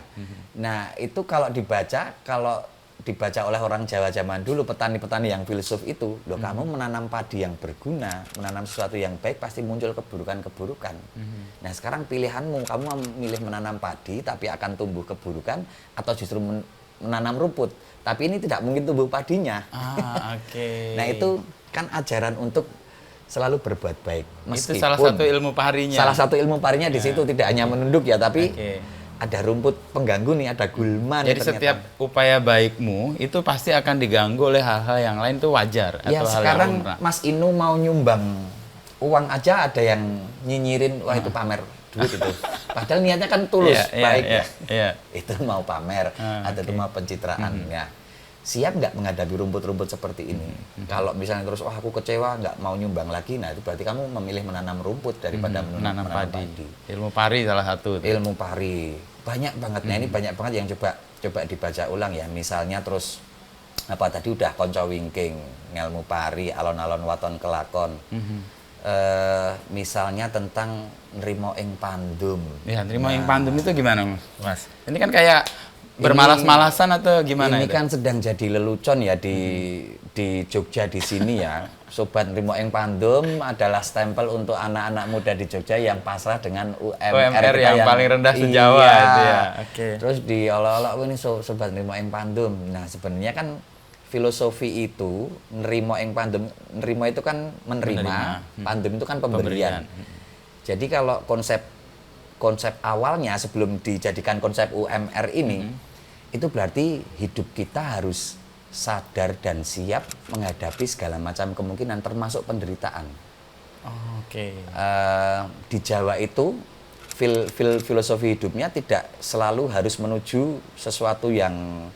Nah itu kalau dibaca oleh orang Jawa zaman dulu, petani-petani yang filsuf itu, loh kamu menanam padi yang berguna, menanam sesuatu yang baik pasti muncul keburukan-keburukan. Nah sekarang pilihanmu, kamu memilih menanam padi tapi akan tumbuh keburukan atau justru menanam rumput, tapi ini tidak mungkin tumbuh padinya. Nah itu kan ajaran untuk selalu berbuat baik. Meskipun itu salah satu ilmu parinya. Salah satu ilmu parinya di situ tidak hanya menunduk ya, tapi ada rumput pengganggu nih, ada gulma. Jadi setiap upaya baikmu itu pasti akan diganggu oleh hal-hal yang lain, itu wajar. Ya atau sekarang hal yang Mas Inu mau nyumbang uang aja ada yang nyinyirin, wah itu pamer duit itu. Padahal niatnya kan tulus, baik ya. Itu mau pamer atau itu mau pencitraan ya. Siap nggak menghadapi rumput-rumput seperti ini? Kalau misalnya terus, aku kecewa, nggak mau nyumbang lagi, nah itu berarti kamu memilih menanam rumput daripada menanam padi. Ilmu pari salah satu. Ilmu pari banyak banget. Nah ini banyak banget yang coba dibaca ulang ya. Misalnya terus apa tadi udah konco wingking, ngelmu pari, alon-alon waton kelakon. Misalnya tentang nrimo ing pandum. Ya, nrimo ing pandum itu gimana Mas? Ini kan kayak bermalas-malasan atau gimana? Ini kan sedang jadi lelucon ya di Jogja di sini ya. Sobat Nrimo ing Pandum adalah stempel untuk anak-anak muda di Jogja yang pasrah dengan UMR yang paling rendah se-Jawa itu ya. Terus diolok-olok ini Sobat Nrimo ing Pandum. Nah, sebenarnya kan filosofi itu nrimo ing pandum, nrimo itu kan menerima. Pandum itu kan pemberian. Jadi kalau konsep awalnya sebelum dijadikan konsep UMR ini itu berarti hidup kita harus sadar dan siap menghadapi segala macam kemungkinan termasuk penderitaan. Di Jawa itu filosofi hidupnya tidak selalu harus menuju sesuatu yang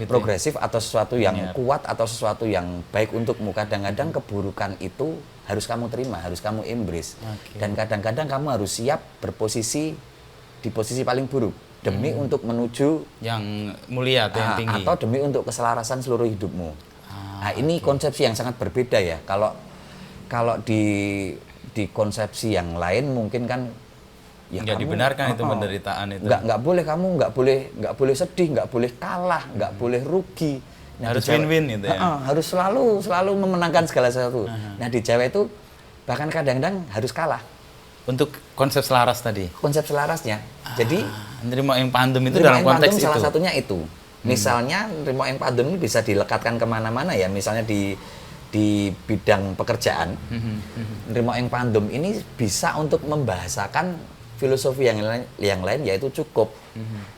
progresif atau sesuatu yang kuat atau sesuatu yang baik untukmu. Kadang-kadang keburukan itu harus kamu terima, harus kamu embrace. Dan kadang-kadang kamu harus siap berposisi di posisi paling buruk demi untuk menuju yang mulia atau yang tinggi, atau demi untuk keselarasan seluruh hidupmu. Ini konsepsi yang sangat berbeda ya. Kalau di konsepsi yang lain mungkin kan ya nggak dibenarkan itu penderitaan itu. Nggak boleh, kamu nggak boleh sedih, nggak boleh kalah, nggak boleh rugi. Nah, harus win-win itu ya. Harus selalu memenangkan segala sesuatu. Nah di Jawa itu bahkan kadang-kadang harus kalah. Untuk konsep selaras tadi. Konsep selarasnya. Jadi nrimo ing pandum itu dalam konteks itu. Salah satunya itu. Misalnya nrimo ing pandum ini bisa dilekatkan kemana-mana ya. Misalnya di bidang pekerjaan. Nrimo ing pandum ini bisa untuk membahasakan filosofi yang lain yaitu cukup.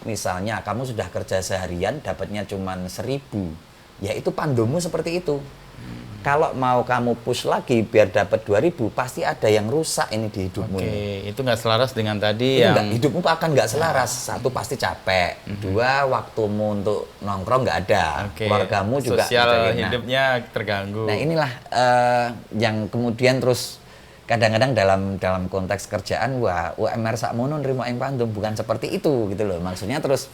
Misalnya kamu sudah kerja seharian dapatnya cuma 1.000, ya itu pandummu seperti itu. Kalau mau kamu push lagi biar dapat 2.000, pasti ada yang rusak ini di hidupmu. Itu nggak selaras dengan tadi yang hidupmu akan nggak selaras. Satu pasti capek, dua waktumu untuk nongkrong nggak ada, keluargamu juga sosial hidupnya terganggu. Nah inilah yang kemudian terus kadang-kadang dalam konteks kerjaan, wah UMR sakmono nrimo ing pandum, bukan seperti itu gitu loh. Maksudnya terus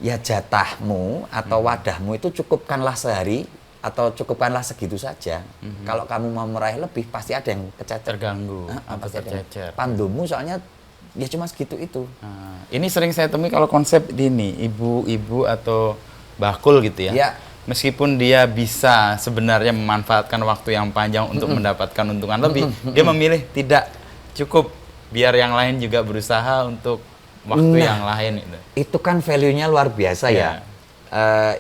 ya jatahmu atau wadahmu itu cukupkanlah sehari atau cukupkanlah segitu saja. Kalau kamu mau meraih lebih pasti ada yang kececer, terganggu atau tercecer. Pandummu soalnya ya cuma segitu itu. Ini sering saya temui kalau konsep ini ibu-ibu atau bakul gitu ya. Meskipun dia bisa sebenarnya memanfaatkan waktu yang panjang untuk mendapatkan untungan lebih, dia memilih tidak cukup biar yang lain juga berusaha untuk waktu yang lain itu. Itu kan value-nya luar biasa ya.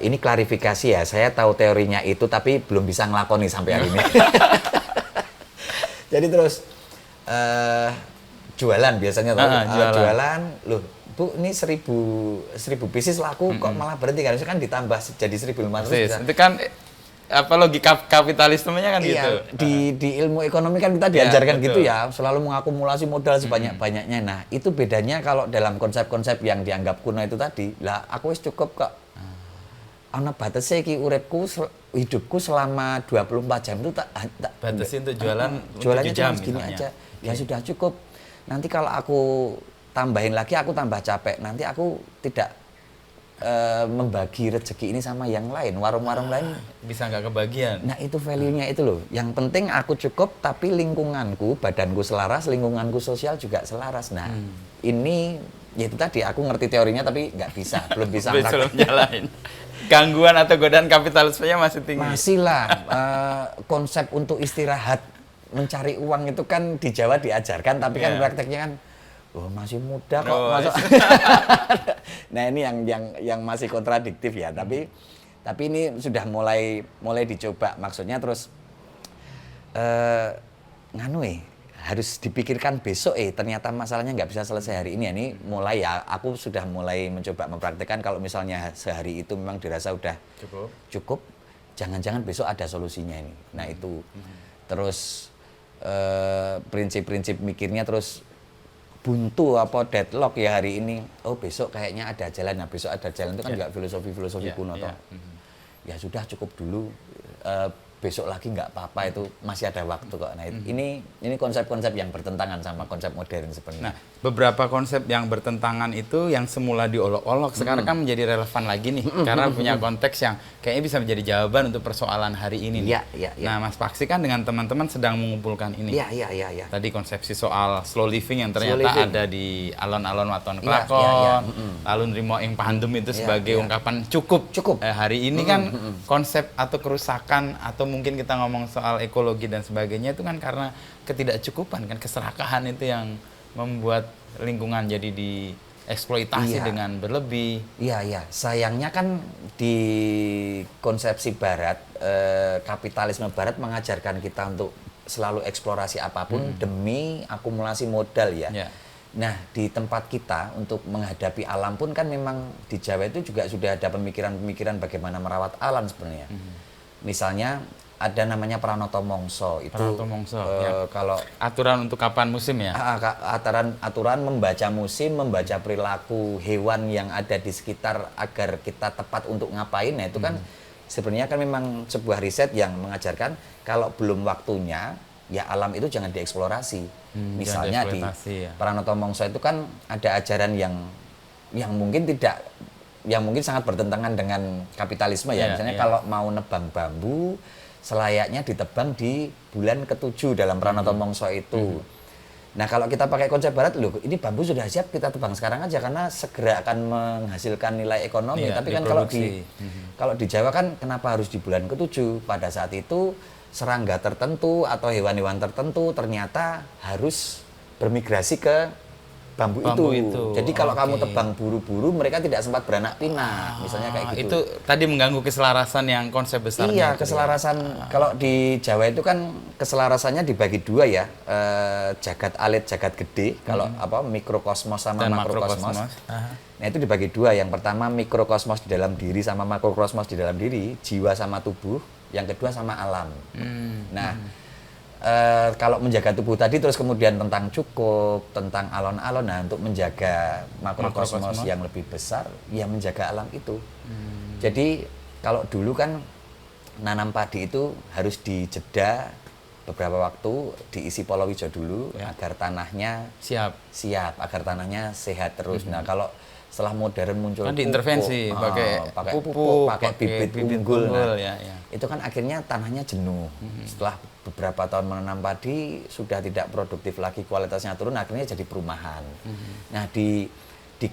Ini klarifikasi ya, saya tahu teorinya itu tapi belum bisa ngelakoni sampai hari ini. Jadi terus jualan biasanya jualan, loh Bu ini 1000 pieces laku kok malah berhenti kan? Itu kan ditambah jadi 1.500. Itu kan apa logika kapitalismenya kan gitu. Di ilmu ekonomi kan kita diajarkan gitu ya, selalu mengakumulasi modal sebanyak-banyaknya. Nah, itu bedanya kalau dalam konsep-konsep yang dianggap kuno itu tadi. Lah, aku wis cukup kok. Ana batese iki uripku hidupku selama 24 jam itu tak batasi untuk jualan jualannya cuma segini aja. Ya sudah cukup. Nanti kalau aku tambahin lagi aku tambah capek. Nanti aku tidak membagi rezeki ini sama yang lain, warung-warung lain bisa nggak kebagian. Nah itu value-nya itu loh. Yang penting aku cukup, tapi lingkunganku, badanku selaras, lingkunganku sosial juga selaras. Nah ini, ya itu tadi aku ngerti teorinya tapi nggak bisa, belum bisa jalanin. Gangguan atau godaan kapitalismenya masih tinggi. Masih lah. Konsep untuk istirahat, mencari uang itu kan di Jawa diajarkan, tapi kan prakteknya kan oh, masih muda kok masuk. Nah ini yang masih kontradiktif ya, tapi ini sudah mulai dicoba. Maksudnya terus harus dipikirkan besok ternyata masalahnya nggak bisa selesai hari ini. Ini mulai ya, aku sudah mulai mencoba mempraktekkan kalau misalnya sehari itu memang dirasa udah cukup, jangan-jangan besok ada solusinya ini. Nah itu terus prinsip-prinsip mikirnya terus buntu apa deadlock ya hari ini. Oh besok kayaknya ada jalan. Nah besok ada jalan itu kan juga filosofi kuno toh. Ya sudah cukup dulu. Besok lagi nggak apa-apa, itu masih ada waktu kok. Nah ini konsep-konsep yang bertentangan sama konsep modern sebenarnya. Nah beberapa konsep yang bertentangan itu yang semula diolok-olok sekarang kan menjadi relevan lagi nih karena punya konteks yang kayaknya bisa menjadi jawaban untuk persoalan hari ini. Nah Mas Paksi kan dengan teman-teman sedang mengumpulkan ini. Tadi konsepsi soal slow living yang ternyata ada di alon-alon Waton Kelakon, lalu Nrimo ing Pandem itu sebagai ungkapan cukup. Hari ini kan konsep atau kerusakan atau mungkin kita ngomong soal ekologi dan sebagainya itu kan karena ketidakcukupan kan, keserakahan itu yang membuat lingkungan jadi dieksploitasi dengan berlebih. Iya. Sayangnya kan di konsepsi Barat, kapitalisme Barat mengajarkan kita untuk selalu eksplorasi apapun demi akumulasi modal ya. Nah di tempat kita untuk menghadapi alam pun kan memang di Jawa itu juga sudah ada pemikiran-pemikiran bagaimana merawat alam sebenarnya. Misalnya ada namanya Pranoto Mongso itu. Kalau aturan untuk kapan musim ya? Aturan membaca musim, membaca perilaku hewan yang ada di sekitar agar kita tepat untuk ngapain. Nah itu kan sebenarnya kan memang sebuah riset yang mengajarkan kalau belum waktunya ya alam itu jangan dieksplorasi. Misalnya di Pranoto Mongso itu kan ada ajaran yang mungkin sangat bertentangan dengan kapitalisme ya. Misalnya kalau mau nebang bambu selayaknya ditebang di bulan ke-7 dalam Pranoto Mongso itu. Nah kalau kita pakai konsep Barat, loh ini bambu sudah siap kita tebang sekarang aja karena segera akan menghasilkan nilai ekonomi. Tapi kan kalau di Jawa kan kenapa harus di bulan ke-7? Pada saat itu serangga tertentu atau hewan-hewan tertentu ternyata harus bermigrasi ke bambu itu. Jadi kalau kamu tebang buru-buru mereka tidak sempat beranak pinak, misalnya kayak gitu. Itu tadi mengganggu keselarasan yang konsep besarnya. Iya, keselarasan. Kalau di Jawa itu kan keselarasannya dibagi dua ya, jagat alit, jagat gede. Kalau mikrokosmos sama makrokosmos. Nah itu dibagi dua. Yang pertama mikrokosmos di dalam diri sama makrokosmos di dalam diri, jiwa sama tubuh. Yang kedua sama alam. Kalau menjaga tubuh tadi terus kemudian tentang cukup, tentang alon-alon, nah untuk menjaga makrokosmos yang lebih besar, ya menjaga alam itu. Jadi kalau dulu kan nanam padi itu harus dijeda beberapa waktu, diisi palawija dulu agar tanahnya siap, agar tanahnya sehat terus. Nah kalau setelah modern muncul kan diintervensi pakai pupuk, pakai bibit unggul. Itu kan akhirnya tanahnya jenuh. Setelah beberapa tahun menanam padi sudah tidak produktif lagi, kualitasnya turun, akhirnya jadi perumahan. Nah di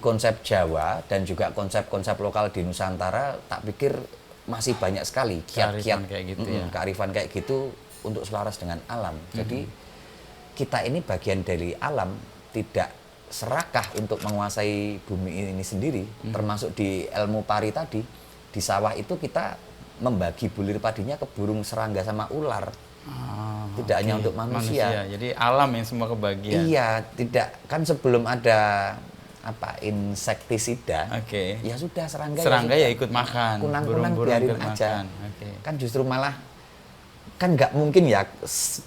konsep Jawa dan juga konsep-konsep lokal di Nusantara tak pikir masih banyak sekali kiat-kiat kayak gitu kearifan kayak gitu untuk selaras dengan alam. Jadi kita ini bagian dari alam, tidak serakah untuk menguasai bumi ini sendiri, termasuk di ilmu pari tadi. Di sawah itu kita membagi bulir padinya ke burung, serangga sama ular. Tidak hanya untuk manusia. Jadi alam yang semua kebagian. Iya, tidak kan sebelum ada insektisida. Ya sudah serangga ya ikut makan. Kunang-kunang biarin aja. Kan justru malah kan nggak mungkin ya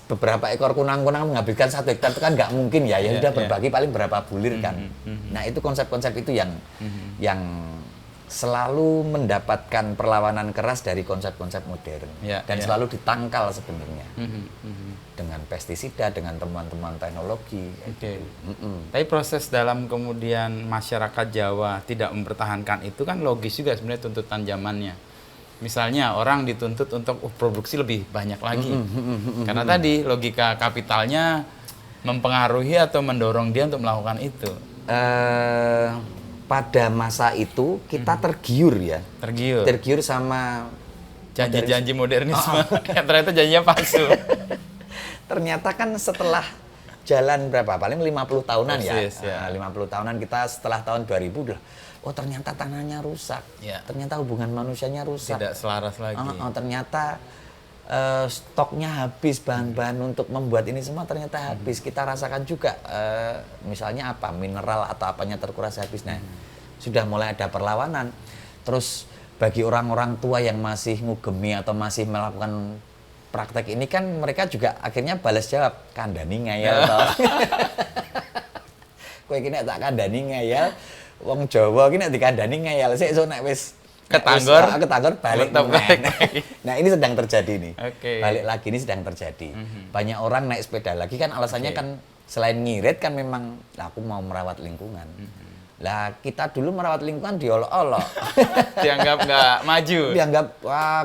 beberapa ekor kunang-kunang menghabiskan 1 hektar itu kan nggak mungkin ya. Ya sudah berbagi paling berapa bulir kan. Nah, itu konsep-konsep itu yang selalu mendapatkan perlawanan keras dari konsep-konsep modern dan selalu ditangkal sebenarnya dengan pestisida, dengan temuan-temuan teknologi. Tapi proses dalam kemudian masyarakat Jawa tidak mempertahankan itu kan logis juga sebenarnya tuntutan zamannya. Misalnya orang dituntut untuk produksi lebih banyak lagi karena tadi logika kapitalnya mempengaruhi atau mendorong dia untuk melakukan itu. Pada masa itu kita tergiur sama janji-janji modernisme. Ternyata janjinya palsu. Ternyata kan setelah jalan berapa? Paling 50 tahunan ya. 50 tahunan kita setelah tahun 2000 udah ternyata tanahnya rusak. Ternyata hubungan manusianya rusak. Tidak selaras lagi. Ternyata stoknya habis, bahan-bahan untuk membuat ini semua ternyata habis. Kita rasakan juga misalnya mineral atau apanya terkuras habis. Nah, sudah mulai ada perlawanan. Terus bagi orang-orang tua yang masih ngugemi atau masih melakukan praktek ini kan mereka juga akhirnya balas jawab, kandhani ngeyel toh. Kowe iki nek tak kandhani ngeyel, wong Jawa iki nek dikandhani ngeyel sik nek wis ketanggor balik. Nah, ini sedang terjadi nih. Balik lagi ini sedang terjadi. Banyak orang naik sepeda lagi kan alasannya kan selain ngirit kan memang aku mau merawat lingkungan. Lah kita dulu merawat lingkungan diolok-olok. Dianggap nggak maju. Dianggap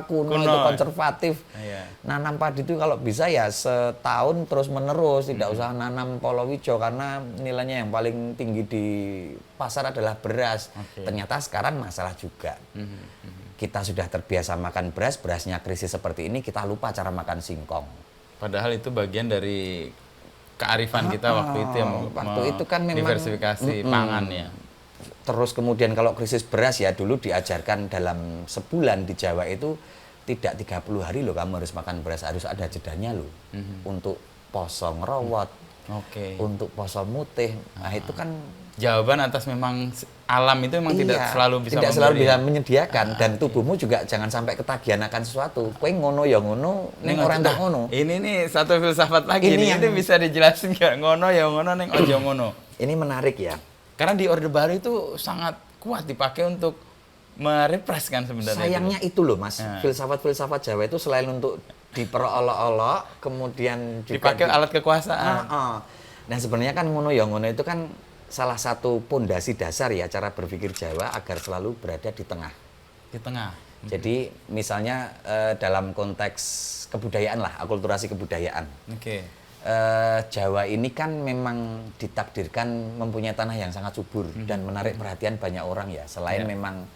kuno itu konservatif. Nanam padi itu kalau bisa ya setahun terus menerus, tidak usah nanam polowijo karena nilainya yang paling tinggi di pasar adalah beras. Ternyata sekarang masalah juga. Kita sudah terbiasa makan beras, berasnya krisis seperti ini, kita lupa cara makan singkong. Padahal itu bagian dari kearifan kita waktu itu yang itu kan memang diversifikasi pangan ya. Terus kemudian kalau krisis beras ya dulu diajarkan dalam sebulan di Jawa itu tidak 30 hari loh kamu harus makan beras, harus ada jedanya loh. Untuk poso ngerowot, untuk poso mutih. Nah, itu kan jawaban atas memang alam itu memang tidak selalu bisa menyediakan dan tubuhmu juga jangan sampai ketagihan akan sesuatu. Kowe ngono ya ngono, ning ora entuk ngono. Ini nih satu filsafat lagi ini bisa dijelasin nggak? Ngono ya ngono ning ojo ngono. Ini menarik ya. Karena di Orde Baru itu sangat kuat dipakai untuk merepreskan sebenarnya. Sayangnya itu loh Mas, filsafat-filsafat Jawa itu selain untuk diperolok-olok, kemudian juga dipakai alat kekuasaan. Nah sebenarnya kan ngono ya ngono itu kan salah satu pondasi dasar ya cara berpikir Jawa agar selalu berada di tengah. Di tengah. Jadi misalnya dalam konteks kebudayaan lah, akulturasi kebudayaan. Jawa ini kan memang ditakdirkan mempunyai tanah yang sangat subur dan menarik perhatian banyak orang ya. Selain memang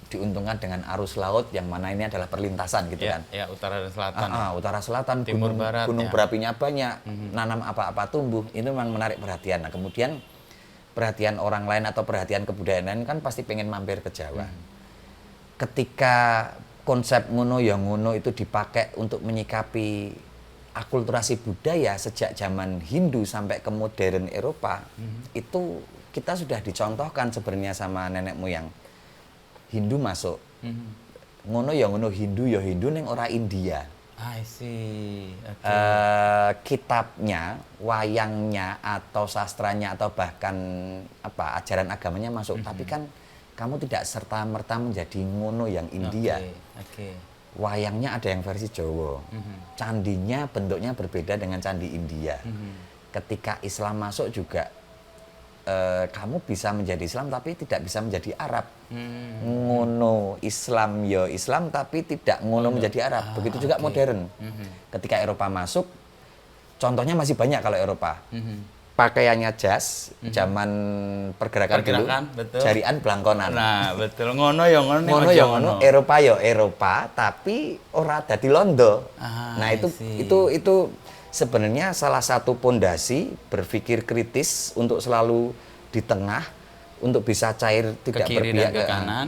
diuntungkan dengan arus laut yang mana ini adalah perlintasan gitu kan. Ya, utara dan selatan. Utara selatan, timur barat, gunung berapinya banyak, nanam apa-apa tumbuh, itu memang menarik perhatian. Nah, kemudian perhatian orang lain atau perhatian kebudayaan lain kan pasti pengen mampir ke Jawa. Ketika konsep ngono ya ngono itu dipakai untuk menyikapi akulturasi budaya sejak zaman Hindu sampai ke modern Eropa, itu kita sudah dicontohkan sebenarnya sama nenek moyang. Hindu masuk, ngono ya ngono, Hindu ya Hindu neng ora India. I see. Kitabnya, wayangnya atau sastranya atau bahkan ajaran agamanya masuk, tapi kan kamu tidak serta merta menjadi ngono yang India. Wayangnya ada yang versi Jawa, candinya bentuknya berbeda dengan candi India. Ketika Islam masuk juga, kamu bisa menjadi Islam tapi tidak bisa menjadi Arab. Ngono Islam ya Islam tapi tidak ngono menjadi Arab. Begitu juga modern. Ketika Eropa masuk, contohnya masih banyak kalau Eropa. Pakaiannya jas, zaman pergerakan dulu, betul. jarian belangkonan. Nah, betul. Ngono ya ngono. Ngono ya ngono. Eropa ya Eropa, tapi ora dadi londo. Nah, itu sebenarnya salah satu pondasi berpikir kritis untuk selalu di tengah, untuk bisa cair tidak ke kiri berpihak dan ke kanan.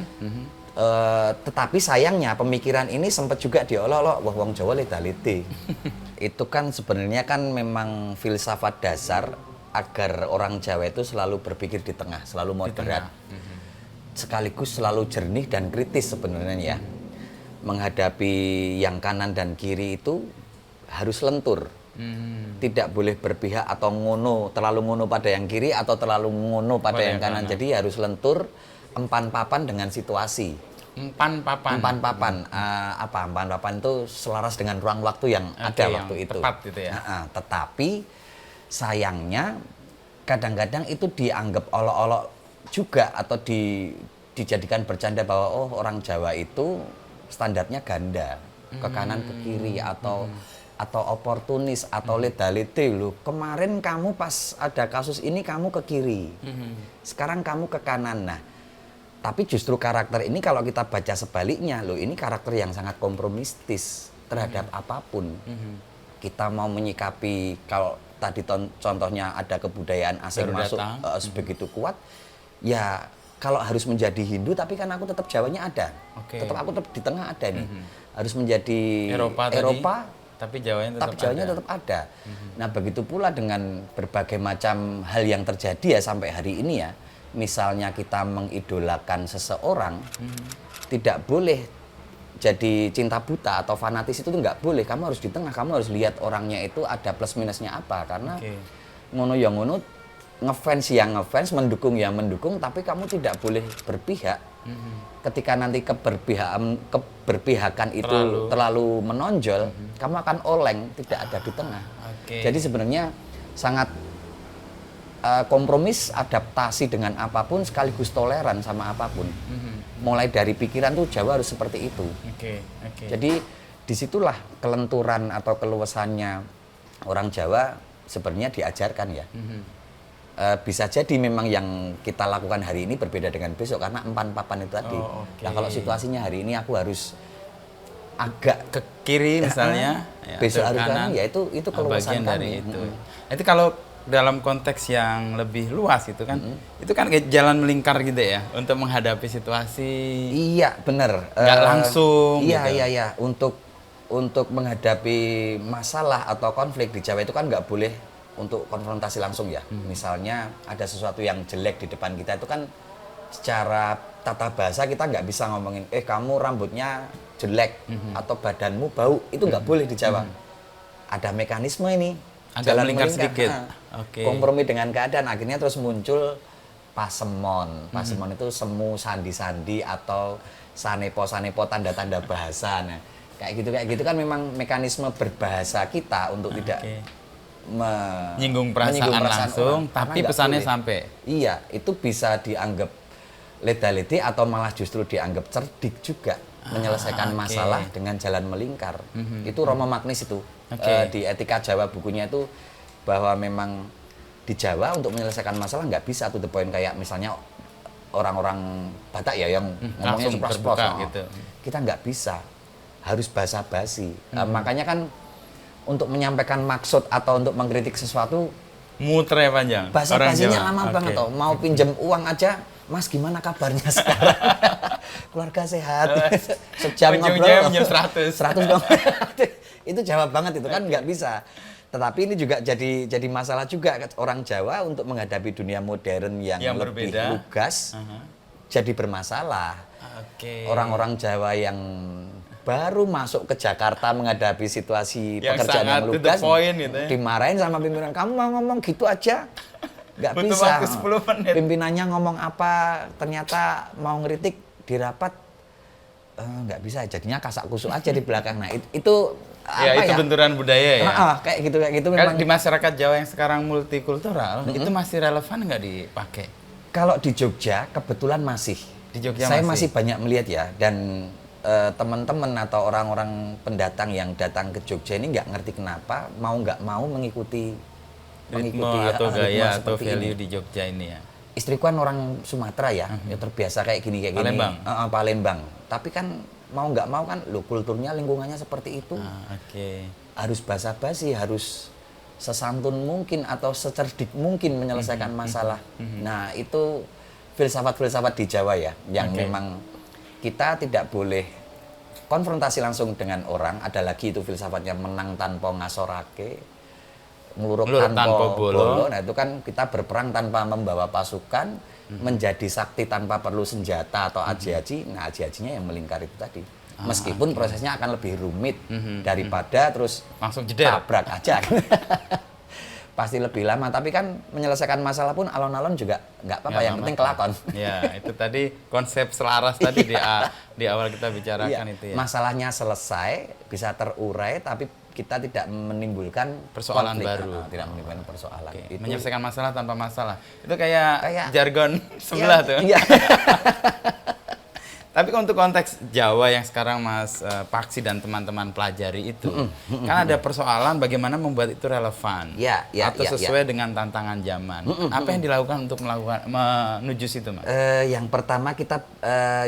Tetapi sayangnya pemikiran ini sempat juga diolok-olok, wah wong Jawa leda-lede. Itu kan sebenarnya kan memang filsafat dasar agar orang Jawa itu selalu berpikir di tengah, selalu moderat. Sekaligus selalu jernih dan kritis sebenarnya ya. Menghadapi yang kanan dan kiri itu harus lentur. Tidak boleh berpihak atau terlalu ngono pada yang kiri atau terlalu ngono pada yang kanan. Jadi harus lentur, empan papan dengan situasi. Empan papan. Empan papan itu selaras dengan ruang waktu yang ada waktu itu. Tepat gitu ya. Tetapi sayangnya kadang-kadang itu dianggap olok-olok juga atau dijadikan bercanda bahwa oh orang Jawa itu standarnya ganda, ke kanan ke kiri atau oportunis atau leda-lede loh. Kemarin kamu pas ada kasus ini kamu ke kiri. Sekarang kamu ke kanan. Nah, tapi justru karakter ini kalau kita baca sebaliknya loh, ini karakter yang sangat kompromistis terhadap apapun. Kita mau menyikapi kalau tadi contohnya ada kebudayaan asing masuk sebegitu kuat, ya kalau harus menjadi Hindu, tapi kan aku tetap Jawanya ada. Tetap aku tetap di tengah ada nih. Harus menjadi Eropa tapi Jawanya tetap ada. Nah, begitu pula dengan berbagai macam hal yang terjadi ya sampai hari ini ya. Misalnya kita mengidolakan seseorang, tidak boleh jadi cinta buta atau fanatis, itu nggak boleh. Kamu harus di tengah, kamu harus lihat orangnya itu ada plus minusnya apa. Karena ngono ya ngono, ngefans yang ngefans, mendukung yang mendukung, tapi kamu tidak boleh berpihak. Ketika nanti keberpihakan itu terlalu menonjol, kamu akan oleng, tidak ada di tengah. Jadi sebenarnya sangat kompromis, adaptasi dengan apapun, sekaligus toleran sama apapun. Mulai dari pikiran tuh Jawa harus seperti itu. Jadi disitulah kelenturan atau keluasannya orang Jawa sebenarnya diajarkan ya. Bisa jadi memang yang kita lakukan hari ini berbeda dengan besok karena empan papan itu tadi. Nah, kalau situasinya hari ini aku harus agak ke kiri misalnya, besok harus kanan, ya itu keluasan dari itu. Itu kalau dalam konteks yang lebih luas itu kan, itu kan kayak jalan melingkar gitu ya untuk menghadapi situasi. Iya, benar. Nggak langsung. Iya. Untuk menghadapi masalah atau konflik di Jawa itu kan nggak boleh untuk konfrontasi langsung ya. Misalnya ada sesuatu yang jelek di depan kita, itu kan secara tata bahasa kita nggak bisa ngomongin, kamu rambutnya jelek atau badanmu bau, itu nggak boleh di Jawa. Ada mekanisme ini, jalan melingkar sedikit. Kompromi dengan keadaan, akhirnya terus muncul pasemon. Pasemon itu semu, sandi-sandi atau sanepo-sanepo, tanda-tanda bahasa. Nah, kayak gitu kan memang mekanisme berbahasa kita untuk tidak menyinggung perasaan langsung, tapi pesannya sampai. Iya, itu bisa dianggap leda-lede atau malah justru dianggap cerdik juga, menyelesaikan masalah dengan jalan melingkar. Itu Romo Magnis itu. Di Etika Jawa bukunya itu bahwa memang di Jawa untuk menyelesaikan masalah nggak bisa to the point kayak misalnya orang-orang Batak ya yang ngomongnya sepros-sepros gitu. Kita nggak bisa, harus basa-basi. Makanya kan untuk menyampaikan maksud atau untuk mengkritik sesuatu muter ya panjang. Basa-basinya lama banget toh. Mau pinjam uang aja, Mas gimana kabarnya sekarang? Keluarga sehat. Sejam ngobrol. Pinjam 100 dong. Itu Jawa banget itu kan nggak bisa. Tetapi ini juga jadi masalah juga orang Jawa untuk menghadapi dunia modern yang lebih lugas. Jadi bermasalah. Orang-orang Jawa yang baru masuk ke Jakarta menghadapi situasi pekerjaan yang lugas, gitu ya. Dimarahin sama pimpinan, kamu mau ngomong gitu aja, nggak bisa. 10 menit. Pimpinannya ngomong apa, ternyata mau ngeritik di rapat, nggak bisa, jadinya kasak kusuk aja di belakang. Nah itu itu benturan budaya ya. Kayak gitu memang. Di masyarakat Jawa yang sekarang multikultural, itu masih relevan nggak dipakai? Kalau di Jogja kebetulan masih. Di Jogja saya masih banyak melihat ya, dan teman-teman atau orang-orang pendatang yang datang ke Jogja ini nggak ngerti kenapa nggak mau mengikuti atau gaya atau value ini di Jogja ini ya. Istriku kan orang Sumatera ya, ya terbiasa kayak gini Palembang. Palembang. Tapi kan mau nggak mau kan, kulturnya lingkungannya seperti itu. Harus basa-basi, harus sesantun mungkin atau secerdik mungkin menyelesaikan masalah. Nah, itu filsafat-filsafat di Jawa ya, yang memang kita tidak boleh konfrontasi langsung dengan orang. Ada lagi itu filsafatnya menang tanpa ngasorake, ngluruk tanpa bolo. Nah, itu kan kita berperang tanpa membawa pasukan, menjadi sakti tanpa perlu senjata atau aji-aji. Nah, aji-ajinya yang melingkar itu tadi. Meskipun prosesnya akan lebih rumit daripada terus langsung jeder, tabrak aja. Pasti lebih lama, tapi kan menyelesaikan masalah pun alon-alon juga nggak apa-apa, yang penting kelakon. Ya, itu tadi konsep selaras tadi di awal kita bicarakan itu ya. Masalahnya selesai, bisa terurai, tapi kita tidak menimbulkan persoalan konflik, baru. Tidak menimbulkan persoalan. Itu menyelesaikan masalah tanpa masalah. Itu kayak jargon sebelah tuh. Iya. Tapi untuk konteks Jawa yang sekarang Mas Paksi dan teman-teman pelajari itu, kan ada persoalan bagaimana membuat itu relevan atau sesuai dengan tantangan zaman. Apa yang dilakukan untuk menuju situ, Mas? Yang pertama kita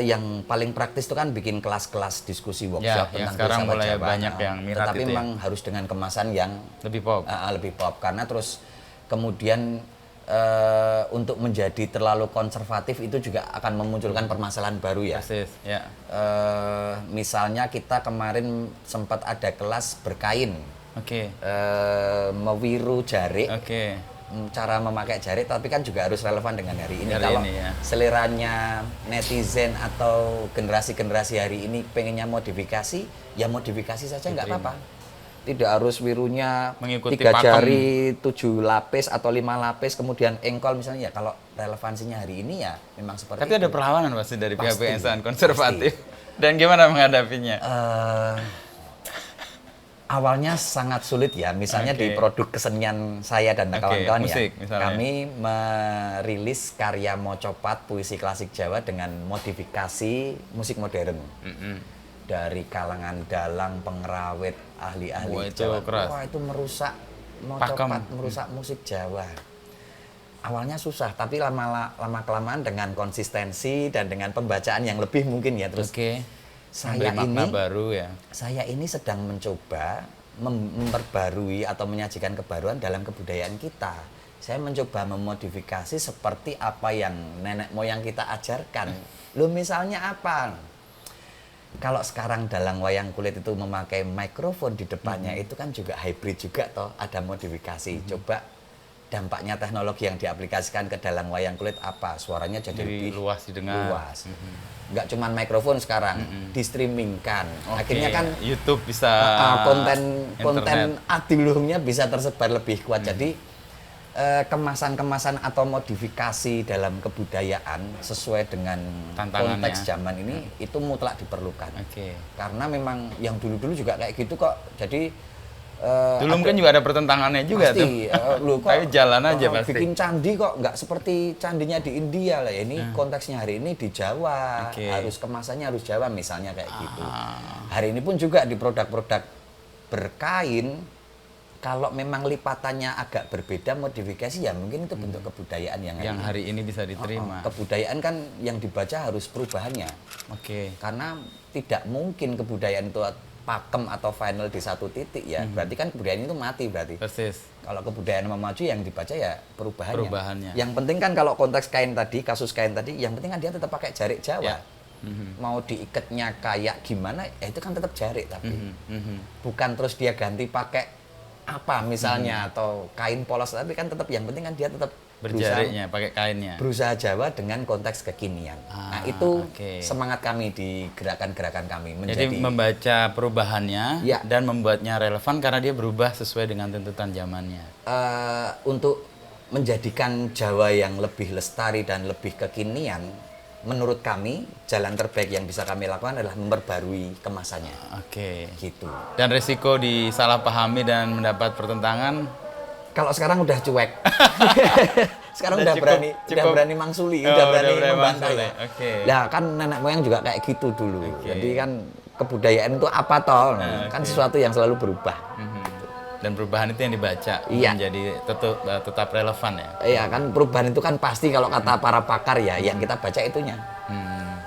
yang paling praktis itu kan bikin kelas-kelas diskusi workshop tentang sekarang mulai Jawa. Banyak yang minat. Tetapi itu memang harus dengan kemasan yang lebih pop. Lebih pop, karena terus kemudian untuk menjadi terlalu konservatif itu juga akan memunculkan permasalahan baru ya. Persis, ya. Misalnya kita kemarin sempat ada kelas berkain, mewiru jarik, cara memakai jarik, tapi kan juga harus relevan dengan hari ini. Kalau seleranya netizen atau generasi-generasi hari ini pengennya modifikasi, ya modifikasi saja nggak apa-apa. Tidak harus wirunya mengikuti 3 jari 7 lapis atau 5 lapis kemudian engkol misalnya. Ya kalau relevansinya hari ini ya memang seperti itu. Tapi ada perlawanan pasti dari pihak-pihak insan konservatif. Dan gimana menghadapinya? Awalnya sangat sulit ya. Misalnya di produk kesenian saya dan kawan-kawan musik, ya. Kami merilis karya mocopat puisi klasik Jawa dengan modifikasi musik modern. Dari kalangan dalang, pengrawit, ahli-ahli Jawa. Wah, itu merusak mocopat, merusak musik Jawa. Awalnya susah, tapi lama-kelamaan dengan konsistensi dan dengan pembacaan yang lebih mungkin ya. Terus saya ini sedang mencoba memperbarui atau menyajikan kebaruan dalam kebudayaan kita. Saya mencoba memodifikasi seperti apa yang nenek moyang kita ajarkan. Loh, misalnya apa? Kalau sekarang dalang wayang kulit itu memakai mikrofon di depannya, itu kan juga hybrid juga toh, ada modifikasi. Coba dampaknya teknologi yang diaplikasikan ke dalang wayang kulit apa? Suaranya jadi lebih luas didengar. Luas. Nggak cuma mikrofon sekarang, di-streamingkan. Akhirnya kan YouTube bisa konten adiluhungnya bisa tersebar lebih kuat. Jadi kemasan-kemasan atau modifikasi dalam kebudayaan sesuai dengan konteks zaman ini itu mutlak diperlukan. Karena memang yang dulu-dulu juga kayak gitu kok. Jadi dulu kan juga ada pertentangannya juga pasti, tuh. Kayak jalan aja pasti. Bikin candi kok nggak seperti candinya di India lah. Ini konteksnya hari ini di Jawa. Harus kemasannya harus Jawa misalnya kayak gitu. Hari ini pun juga di produk-produk berkain, kalau memang lipatannya agak berbeda modifikasi ya mungkin itu bentuk kebudayaan yang hari ini bisa diterima. Kebudayaan kan yang dibaca harus perubahannya. Karena tidak mungkin kebudayaan itu pakem atau final di satu titik ya. Berarti kan kebudayaan itu mati berarti. Persis. Kalau kebudayaan mau maju yang dibaca ya perubahannya. Yang penting kan kalau konteks kain tadi, kasus kain tadi, yang penting kan dia tetap pakai jarik Jawa. Mau diikatnya kayak gimana, ya itu kan tetap jarik tapi. Bukan terus dia ganti pakai apa misalnya atau kain polos, tapi kan tetap yang penting kan dia tetap berjariknya pakai kainnya, berusaha Jawa dengan konteks kekinian. Nah itu semangat kami di gerakan-gerakan kami jadi membaca perubahannya dan membuatnya relevan karena dia berubah sesuai dengan tuntutan zamannya. Untuk menjadikan Jawa yang lebih lestari dan lebih kekinian, menurut kami jalan terbaik yang bisa kami lakukan adalah memperbarui kemasannya. Gitu. Dan resiko disalahpahami dan mendapat pertentangan? Kalau sekarang udah cuek. Sekarang udah berani mangsuli, udah berani membantai. Nah kan nenek moyang juga kayak gitu dulu. Jadi kan kebudayaan itu apa toh? Kan sesuatu yang selalu berubah. Dan perubahan itu yang dibaca menjadi tetap relevan ya. Iya kan, perubahan itu kan pasti kalau kata para pakar ya, yang kita baca itunya.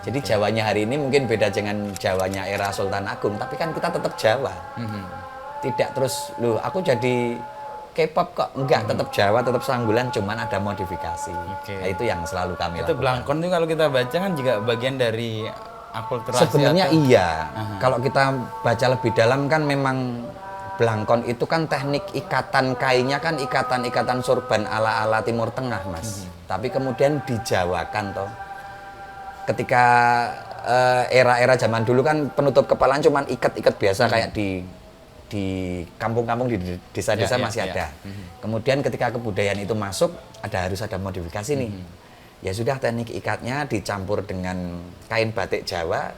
Jadi Jawanya hari ini mungkin beda dengan Jawanya era Sultan Agung, tapi kan kita tetap Jawa. Tidak terus, loh aku jadi K-pop kok. Enggak, tetap Jawa, tetap Sanggulan, cuman ada modifikasi. Nah, itu yang selalu kami lakukan. Itu Blangkon itu kalau kita baca kan juga bagian dari akulturasi. Sebenarnya iya. Kalau kita baca lebih dalam kan memang Blangkon itu kan teknik ikatan kainnya kan ikatan sorban ala-ala Timur Tengah, Mas. Tapi kemudian dijawakan toh. Ketika era-era zaman dulu kan penutup kepala cuman ikat-ikat biasa kayak di kampung-kampung, di desa-desa masih ada. Kemudian ketika kebudayaan itu masuk, harus ada modifikasi nih. Ya sudah, teknik ikatnya dicampur dengan kain batik Jawa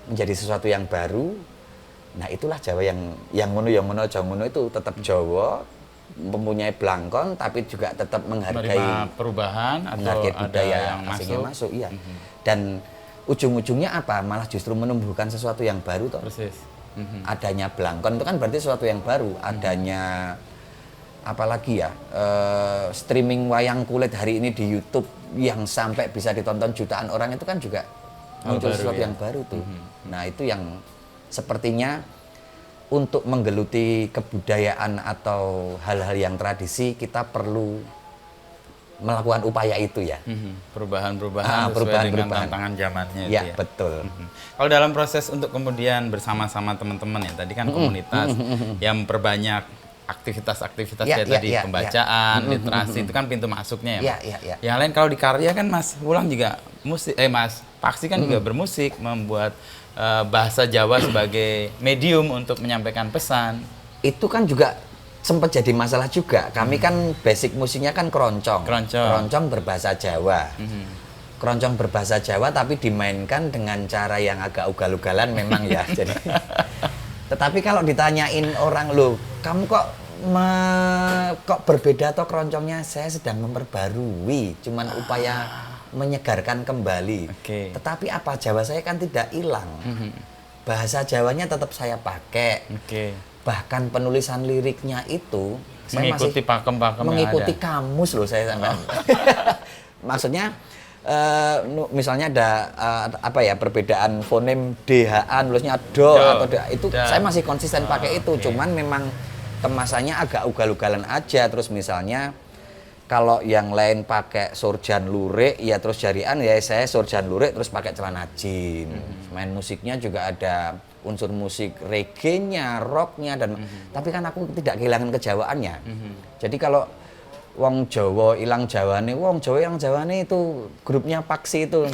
menjadi sesuatu yang baru. Nah, itulah Jawa yang ngono itu tetap Jawa, mempunyai Blangkon tapi juga tetap menghargai perubahan atau budaya yang masuk. Iya. Dan ujung-ujungnya apa? Malah justru menumbuhkan sesuatu yang baru toh. Persis. Adanya Blangkon itu kan berarti sesuatu yang baru. Adanya apalagi ya, streaming wayang kulit hari ini di YouTube yang sampai bisa ditonton jutaan orang itu kan juga muncul sesuatu yang baru tuh. Nah, itu yang sepertinya untuk menggeluti kebudayaan atau hal-hal yang tradisi kita perlu melakukan upaya itu ya. Perubahan dengan tantangan zamannya ya, itu ya. Betul. Kalau dalam proses untuk kemudian bersama-sama teman-teman ya, tadi kan komunitas yang memperbanyak aktivitas-aktivitas tadi pembacaan, literasi itu kan pintu masuknya ya. Yang lain kalau di karya kan Mas Wulang juga musik, Mas Paksi kan juga bermusik, membuat bahasa Jawa sebagai medium untuk menyampaikan pesan. Itu kan juga sempat jadi masalah juga. Kami kan basic musiknya kan keroncong berbahasa Jawa. Keroncong berbahasa Jawa tapi dimainkan dengan cara yang agak ugal-ugalan memang ya. Jadi tetapi kalau ditanyain orang, loh, kamu kok berbeda atau keroncongnya? Saya sedang memperbarui, cuman upaya menyegarkan kembali. Tetapi apa, Jawa saya kan tidak hilang. Bahasa Jawanya tetap saya pakai. Bahkan penulisan liriknya itu mengikuti pakem-pakem mengikuti kamus loh saya sampai. Maksudnya misalnya ada perbedaan fonem DHA nulisnya do atau itu saya masih konsisten pakai itu. Cuman memang kemasannya agak ugal-ugalan aja. Terus misalnya kalau yang lain pakai surjan lurik ya terus jarian ya saya surjan lurik terus pakai celana jin. Main musiknya juga ada unsur musik reggae-nya, rock-nya dan tapi kan aku tidak kehilangan kejawaannya. Jadi kalau wong Jawa ilang Jawane, wong Jawa yang Jawane itu grupnya Paksi itu.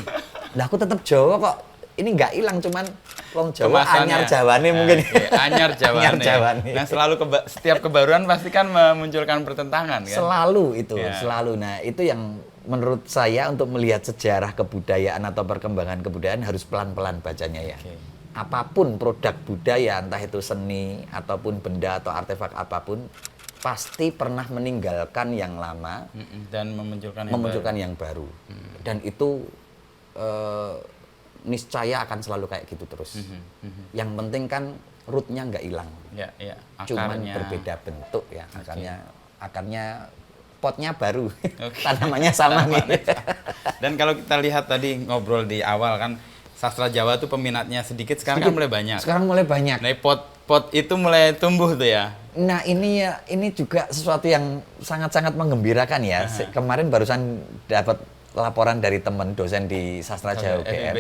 Lah aku tetap Jawa kok. Ini nggak hilang, cuman wong Jawa anyar Jawane mungkin. Anyar Jawane. Nah, selalu setiap kebaruan pasti kan memunculkan pertentangan kan. Selalu itu, selalu. Nah, itu yang menurut saya untuk melihat sejarah kebudayaan atau perkembangan kebudayaan harus pelan-pelan bacanya ya. Apapun produk budaya, entah itu seni ataupun benda atau artefak apapun, pasti pernah meninggalkan yang lama dan memunculkan yang baru. Dan itu niscaya akan selalu kayak gitu terus. Yang penting kan rootnya nggak hilang. Cuman berbeda bentuk ya. Akarnya potnya baru. Tanamannya sama nih. Dan kalau kita lihat tadi ngobrol di awal kan sastra Jawa tuh peminatnya sedikit, sekarang kan mulai banyak. Sekarang mulai banyak. Nah, pot itu mulai tumbuh tuh ya. Nah, ini juga sesuatu yang sangat-sangat menggembirakan ya. Kemarin barusan dapat laporan dari teman dosen di sastra Jawa UGM.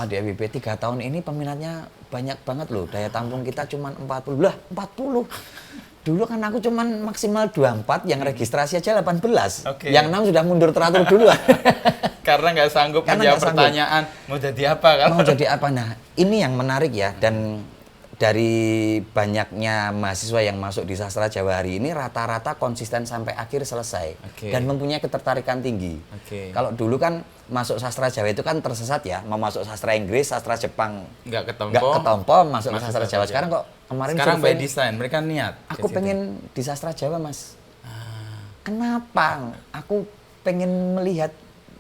Di FIB 3 tahun ini peminatnya banyak banget loh. Daya tampung kita cuma 40. Lah, 40. Dulu kan aku cuma maksimal 24, yang registrasi aja 18. Yang 6 sudah mundur teratur dulu. Karena nggak sanggup menjawab pertanyaan mau jadi apa kan? Mau jadi apa? Nah, ini yang menarik ya. Dan dari banyaknya mahasiswa yang masuk di sastra Jawa hari ini rata-rata konsisten sampai akhir selesai dan mempunyai ketertarikan tinggi. Kalau dulu kan masuk sastra Jawa itu kan tersesat ya, mau masuk sastra Inggris, sastra Jepang nggak ketompo, masuk ke sastra Jawa. Sekarang kok sekarang by design mereka niat. Aku pengen di sastra Jawa, Mas. Kenapa? Aku pengen melihat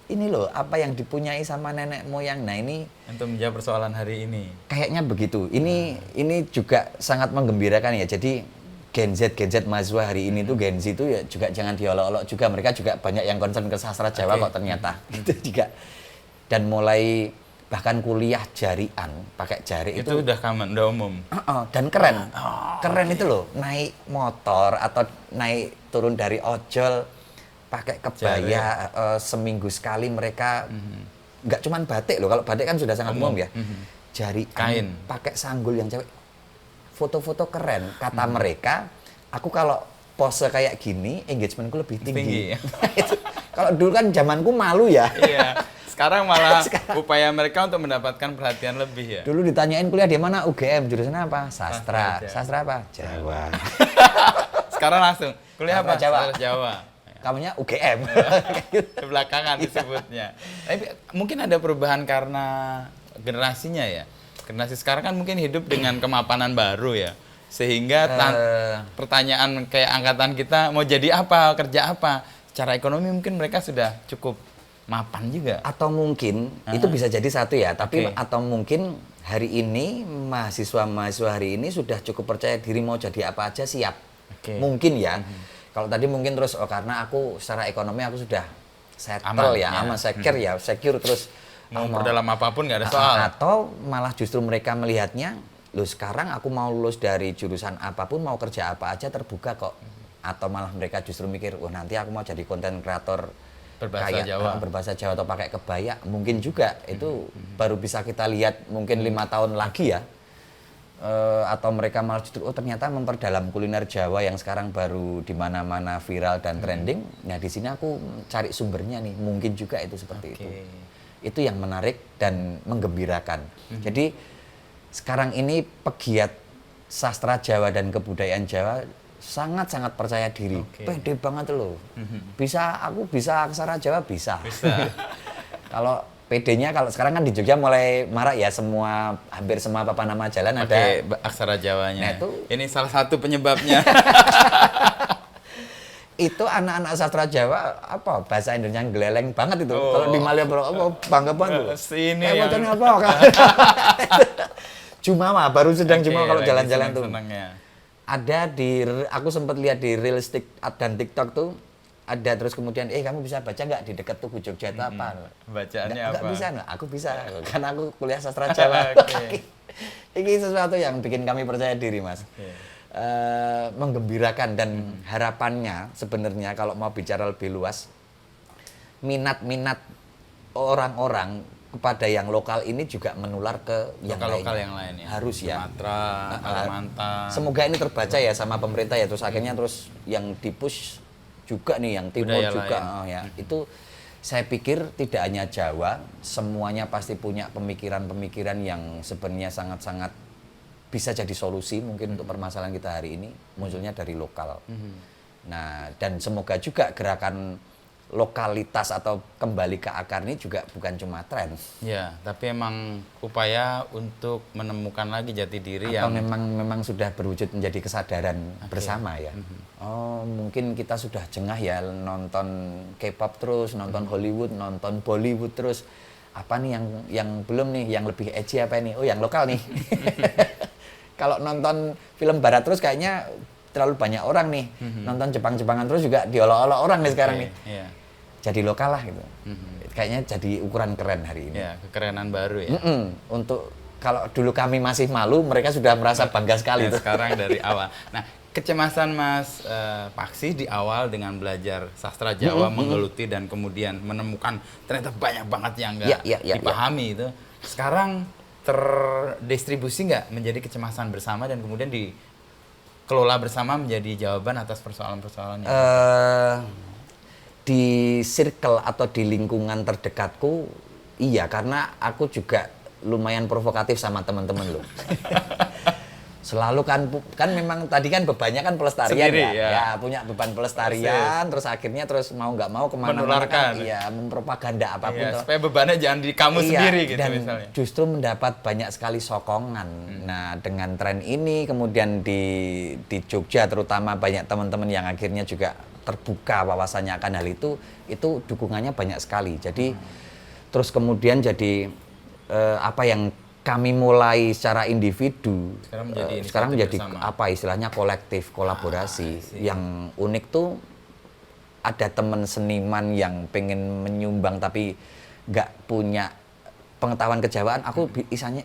ini loh apa yang dipunyai sama nenek moyang. Nah, ini untuk menjawab persoalan hari ini. Kayaknya begitu. Ini juga sangat menggembirakan ya. Jadi Gen Z mahasiswa hari ini tuh Gen Z itu ya juga jangan diolok-olok juga. Mereka juga banyak yang concern ke sastra Jawa kok ternyata. Itu juga. Dan mulai bahkan kuliah jarian, pakai jari itu udah common, udah umum. Dan keren. Keren itu loh, naik motor atau naik turun dari ojol pakai kebaya, seminggu sekali mereka nggak cuman batik loh, kalau batik kan sudah sangat umum ya. Jari kain, pakai sanggul yang cewek. Foto-foto keren, kata mereka, aku kalau pose kayak gini, engagementku lebih tinggi. Kalau dulu kan zamanku malu ya. Iya. Sekarang malah upaya mereka untuk mendapatkan perhatian lebih ya. Dulu ditanyain kuliah di mana, UGM, jurusan apa? Sastra. Sastra apa? Jawa. Sekarang langsung kuliah apa? Jawa. Jawa. Kamunya UGM. Belakangan disebutnya. Tapi mungkin ada perubahan karena generasinya ya. Generasi sekarang kan mungkin hidup dengan kemapanan baru ya. Sehingga pertanyaan kayak angkatan kita mau jadi apa, kerja apa, secara ekonomi mungkin mereka sudah cukup mapan juga. Atau mungkin itu bisa jadi satu ya, tapi atau mungkin hari ini mahasiswa hari ini sudah cukup percaya diri mau jadi apa aja siap. Mungkin ya. Kalau tadi mungkin terus karena aku secara ekonomi aku sudah settle secure terus mau dalam apapun nggak ada soal. Atau malah justru mereka melihatnya, loh sekarang aku mau lulus dari jurusan apapun, mau kerja apa aja terbuka kok. Atau malah mereka justru mikir, nanti aku mau jadi konten kreator berbahasa Jawa atau pakai kebaya, mungkin juga itu baru bisa kita lihat mungkin 5 tahun lagi ya. Atau mereka malah justru ternyata memperdalam kuliner Jawa yang sekarang baru di mana-mana viral dan trending. Nah, di sini aku cari sumbernya nih, mungkin juga itu seperti itu. Itu yang menarik dan menggembirakan. Jadi sekarang ini pegiat sastra Jawa dan kebudayaan Jawa sangat-sangat percaya diri. Pede banget loh. Aku bisa aksara Jawa bisa. Kalau PD-nya kalau sekarang kan di Jogja mulai marak ya, hampir semua papan nama jalan ada aksara Jawanya. Nah, ini salah satu penyebabnya. Itu anak-anak sastra Jawa bahasa Indonesia geleleng banget itu. Kalau di Malioboro bangga banget. Sini yang apa kan? Jumawa baru sedang Jumawa kalau jalan-jalan tuh. Ada aku sempat lihat di Reels dan TikTok tuh. Ada terus kemudian, kamu bisa baca nggak di dekat Tugu Jogja itu apa? Bacaannya apa? Nggak bisa, aku bisa. Karena aku kuliah sastra Jawa. Ini sesuatu yang bikin kami percaya diri, Mas. Menggembirakan dan harapannya sebenarnya kalau mau bicara lebih luas, minat-minat orang-orang kepada yang lokal ini juga menular ke yang lain ya. Harus ya. Sumatera, Kalimantan. Semoga ini terbaca ya sama pemerintah ya, terus akhirnya terus yang dipush juga nih, yang timur budaya juga ya. Itu saya pikir tidak hanya Jawa, semuanya pasti punya pemikiran-pemikiran yang sebenarnya sangat-sangat bisa jadi solusi mungkin untuk permasalahan kita hari ini, munculnya dari lokal. Nah, dan semoga juga gerakan lokalitas atau kembali ke akar ini juga bukan cuma tren. Ya, tapi emang upaya untuk menemukan lagi jati diri atau memang sudah berwujud menjadi kesadaran bersama ya. Mungkin kita sudah jengah ya nonton K-pop terus, nonton Hollywood, nonton Bollywood terus. Apa nih yang belum nih, yang lebih edgy apa ini? Yang lokal nih. Kalau nonton film barat terus kayaknya terlalu banyak orang nih. Nonton Jepang-Jepangan terus juga diolok-olok orang nih sekarang nih. Jadi lokal lah gitu. Kayaknya jadi ukuran keren hari ini. Ya, kekerenan baru ya. Untuk kalau dulu kami masih malu, mereka sudah merasa bangga sekali. Ya, sekarang dari awal. Nah, kecemasan Mas Paksi di awal dengan belajar sastra Jawa, menggeluti dan kemudian menemukan ternyata banyak banget yang nggak dipahami itu. Sekarang terdistribusi nggak menjadi kecemasan bersama dan kemudian dikelola bersama menjadi jawaban atas persoalan-persoalannya? Di circle atau di lingkungan terdekatku, iya, karena aku juga lumayan provokatif sama teman-teman loh. Selalu kan memang tadi kan bebannya kan pelestarian sendiri, ya punya beban pelestarian, terus akhirnya mau nggak mau kemana-mana kan, mempropaganda apapun. Supaya bebannya jangan di kamu sendiri gitu dan misalnya. Justru mendapat banyak sekali sokongan. Nah, dengan tren ini kemudian di Jogja terutama banyak teman-teman yang akhirnya juga terbuka wawasannya akan hal itu dukungannya banyak sekali. Jadi terus kemudian jadi apa yang kami mulai secara individu sekarang menjadi apa istilahnya kolektif, kolaborasi. Yang unik tuh ada teman seniman yang pengen menyumbang tapi nggak punya pengetahuan kejawaan, aku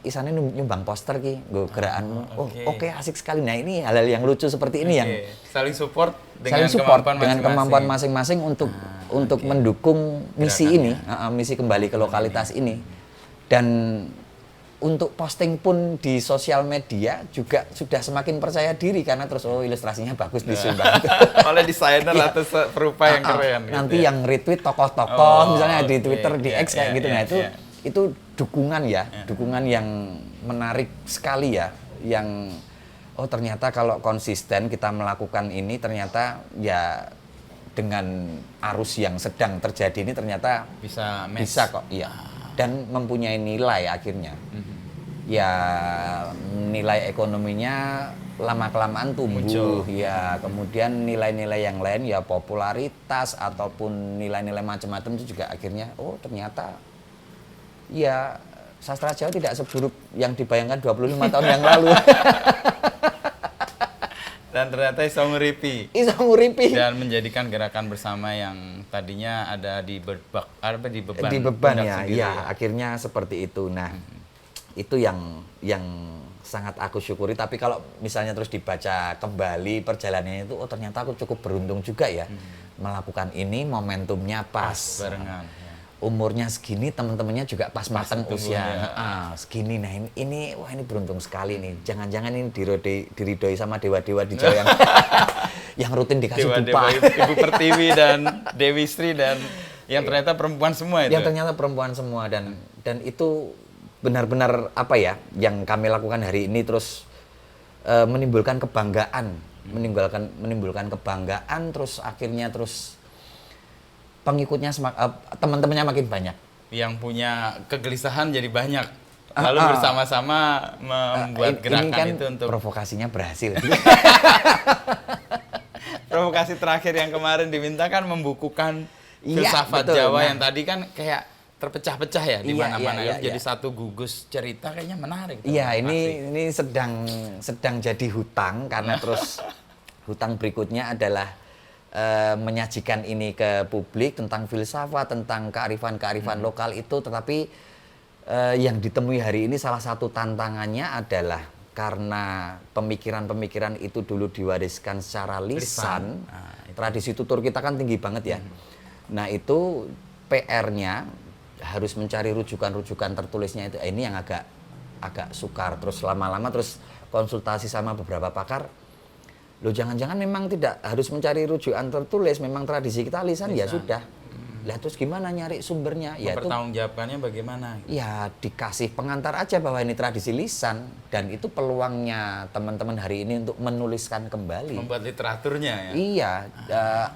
isane nyumbang poster ki nggo gerakanmu. Oke, asik sekali. Nah, ini hal-hal yang lucu seperti ini yang saling support dengan kemampuan masing-masing untuk mendukung misi ini, misi kembali ke lokalitas ini. Dan untuk posting pun di sosial media juga sudah semakin percaya diri karena terus ilustrasinya bagus disumbang. Oleh desainer atau perupa yang keren. Nanti yang retweet tokoh-tokoh misalnya di Twitter, di X kayak gitu. Nah, itu dukungan ya, dukungan yang menarik sekali ya, yang ternyata kalau konsisten kita melakukan ini ternyata ya dengan arus yang sedang terjadi ini ternyata bisa kok, iya. Dan mempunyai nilai akhirnya. Ya nilai ekonominya lama-kelamaan tumbuh, ya kemudian nilai-nilai yang lain ya popularitas ataupun nilai-nilai macam-macam itu juga akhirnya ternyata ya sastra Jawa tidak seburuk yang dibayangkan 25 tahun yang lalu. Dan ternyata iso nguripi. Dan menjadikan gerakan bersama yang tadinya ada di beban ya, akhirnya seperti itu. Nah, itu yang sangat aku syukuri. Tapi kalau misalnya terus dibaca kembali perjalanannya itu, ternyata aku cukup beruntung juga ya melakukan ini, momentumnya pas. Barengan. Umurnya segini, teman-temannya juga pas matang usia segini. Nah ini beruntung sekali nih. Jangan-jangan ini diridoi sama dewa-dewa di Jawa yang rutin dikasih upah. Ibu Pertiwi dan Dewi Sri dan yang ternyata perempuan semua itu. Yang ternyata perempuan semua dan itu benar-benar apa ya yang kami lakukan hari ini terus menimbulkan kebanggaan, menimbulkan kebanggaan terus akhirnya terus pengikutnya teman-temannya makin banyak. Yang punya kegelisahan jadi banyak. Lalu bersama-sama membuat gerakan kan itu untuk provokasinya berhasil. Provokasi terakhir yang kemarin dimintakan membukukan filsafat Jawa yang tadi kan kayak terpecah-pecah ya di mana-mana jadi satu gugus cerita kayaknya menarik. Iya, ini sedang jadi hutang karena terus hutang berikutnya adalah menyajikan ini ke publik tentang filsafat, tentang kearifan-kearifan lokal itu, tetapi yang ditemui hari ini salah satu tantangannya adalah karena pemikiran-pemikiran itu dulu diwariskan secara lisan. Tradisi tutur kita kan tinggi banget ya. Nah itu PR-nya harus mencari rujukan-rujukan tertulisnya itu. Ini yang agak sukar. Terus lama-lama terus konsultasi sama beberapa pakar. Loh jangan-jangan memang tidak harus mencari rujukan tertulis, memang tradisi kita lisan. Ya sudah. Lah terus gimana nyari sumbernya? Ya pertanggungjawabkannya bagaimana? Ya dikasih pengantar aja bahwa ini tradisi lisan dan itu peluangnya teman-teman hari ini untuk menuliskan kembali. Membuat literaturnya ya. Iya,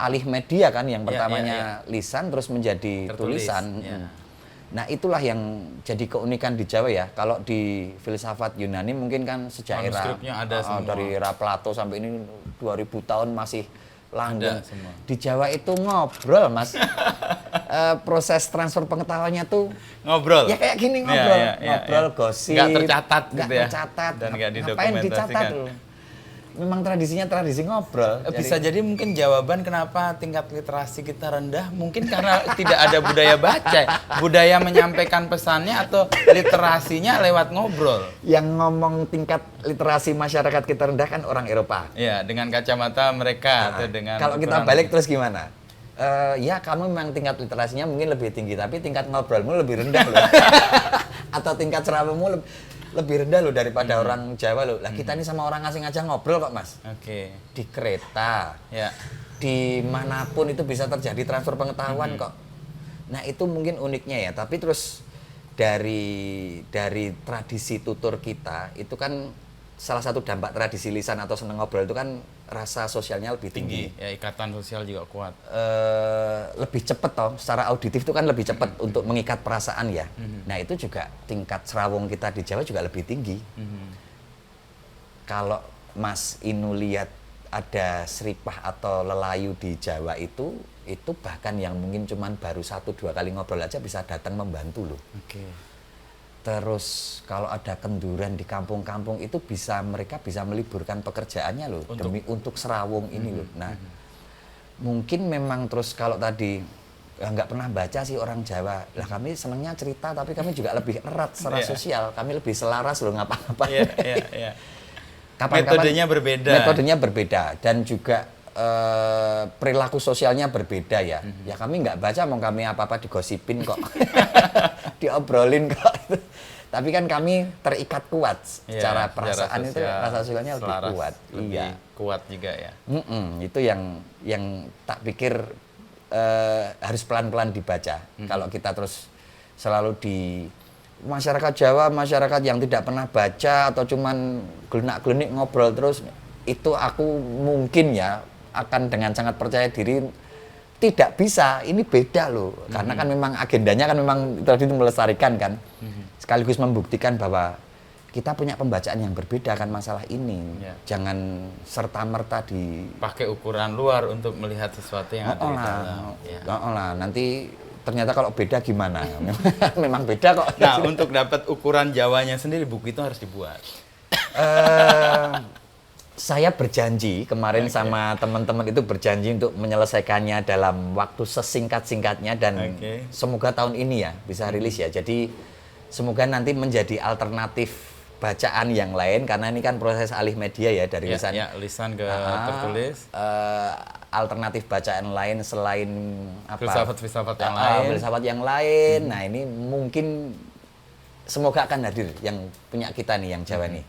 alih media kan yang pertamanya lisan terus menjadi tulisan. Nah itulah yang jadi keunikan di Jawa ya. Kalau di filsafat Yunani mungkin kan sejak dari era Plato sampai ini 2000 tahun masih langgeng. Di Jawa itu ngobrol Mas. Proses transfer pengetahuannya tuh ngobrol. Ya kayak gini ngobrol, gosip. Nggak tercatat gitu ya. Tercatat. Dan nggak didokumentasikan. Dicatat loh. Memang tradisinya tradisi ngobrol. Bisa jadi mungkin jawaban kenapa tingkat literasi kita rendah mungkin karena tidak ada budaya baca, budaya menyampaikan pesannya atau literasinya lewat ngobrol. Yang ngomong tingkat literasi masyarakat kita rendah kan orang Eropa. Ya, dengan kacamata mereka atau dengan. Kalau kita balik terus gimana? Ya kamu memang tingkat literasinya mungkin lebih tinggi, tapi tingkat ngobrolmu lebih rendah loh. Atau tingkat ceramahmu lebih rendah loh daripada orang Jawa loh. Lah kita ini sama orang asing aja ngobrol kok Mas. Oke. Di kereta, dimanapun itu bisa terjadi transfer pengetahuan kok. Nah itu mungkin uniknya ya. Tapi terus dari tradisi tutur kita itu kan salah satu dampak tradisi lisan atau seneng ngobrol itu kan rasa sosialnya lebih tinggi. Ya ikatan sosial juga kuat. Lebih cepat toh, secara auditif itu kan lebih cepat untuk mengikat perasaan ya. Nah itu juga tingkat serawung kita di Jawa juga lebih tinggi. Kalau Mas Inu lihat ada seripah atau lelayu di Jawa itu bahkan yang mungkin cuman baru 1-2 kali ngobrol aja bisa datang membantu loh. Terus kalau ada kenduran di kampung-kampung itu mereka bisa meliburkan pekerjaannya loh untuk serawung ini loh. Nah, mungkin memang terus kalau tadi nggak pernah baca sih orang Jawa. Lah kami senangnya cerita, tapi kami juga lebih erat secara sosial. Kami lebih selaras loh ngapa-ngapain. Metodenya berbeda. Metodenya berbeda dan juga perilaku sosialnya berbeda ya. Ya kami nggak baca, mau kami apa-apa digosipin kok, diobrolin kok. Tapi kan kami terikat kuat secara perasaan itu, rasa sosialnya lebih kuat. Lebih kuat juga ya. Itu yang tak pikir harus pelan-pelan dibaca. Kalau kita terus selalu di masyarakat Jawa, masyarakat yang tidak pernah baca atau cuman gelenak-gelenik ngobrol terus, itu aku mungkin ya akan dengan sangat percaya diri tidak bisa. Ini beda loh, karena kan memang agendanya kan memang tadi melestarikan kan, sekaligus membuktikan bahwa kita punya pembacaan yang berbeda kan masalah ini. Jangan serta-merta pakai ukuran luar untuk melihat sesuatu yang ada di dalam. Nanti ternyata kalau beda gimana? Memang beda kok. Nah, untuk dapat ukuran Jawanya sendiri, buku itu harus dibuat. Saya berjanji kemarin sama teman-teman itu berjanji untuk menyelesaikannya dalam waktu sesingkat-singkatnya dan semoga tahun ini ya bisa rilis ya. Jadi semoga nanti menjadi alternatif bacaan yang lain, karena ini kan proses alih media ya dari lisan ke tertulis. Alternatif bacaan lain selain filsafat yang lain. Filsafat yang lain. Nah, ini mungkin semoga akan hadir yang punya kita nih yang Jawa nih.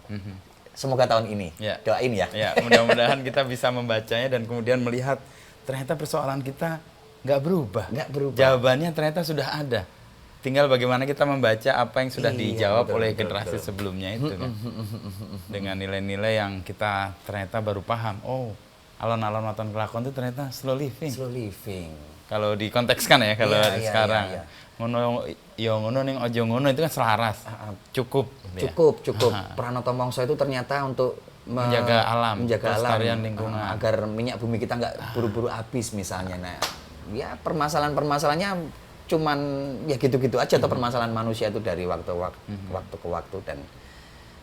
Semoga tahun ini. Doain ya. Mudah-mudahan kita bisa membacanya dan kemudian melihat ternyata persoalan kita nggak berubah. Jawabannya ternyata sudah ada. Tinggal bagaimana kita membaca apa yang sudah dijawab oleh generasi sebelumnya itu kan. Dengan nilai-nilai yang kita ternyata baru paham. Oh, alon-alon waton kelakon itu ternyata slow living. Slow living. Kalau dikontekskan ya, kalau sekarang. Ngono ning ojo ngono itu kan selaras. Cukup. Pranoto Mongso itu ternyata untuk menjaga alam, kelestarian lingkungan, agar minyak bumi kita nggak buru-buru habis misalnya. Nah, ya permasalahannya cuman ya gitu-gitu aja, atau permasalahan manusia itu dari waktu ke waktu, dan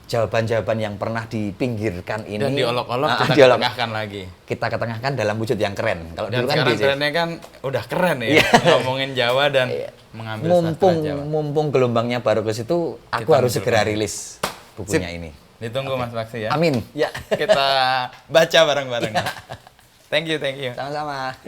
jawaban-jawaban yang pernah dipinggirkan ini dan diolok-olok kita ketengahkan lagi. Kita ketengahkan dalam wujud yang keren. Kalau dulu kan trennya kan udah keren ya, ngomongin Jawa dan mengambil mumpung gelombangnya baru ke situ, aku harus segera rilis bukunya ini. Ditunggu Mas Bakshi ya. Amin. Ya, kita baca bareng-bareng. Thank you. Sama-sama.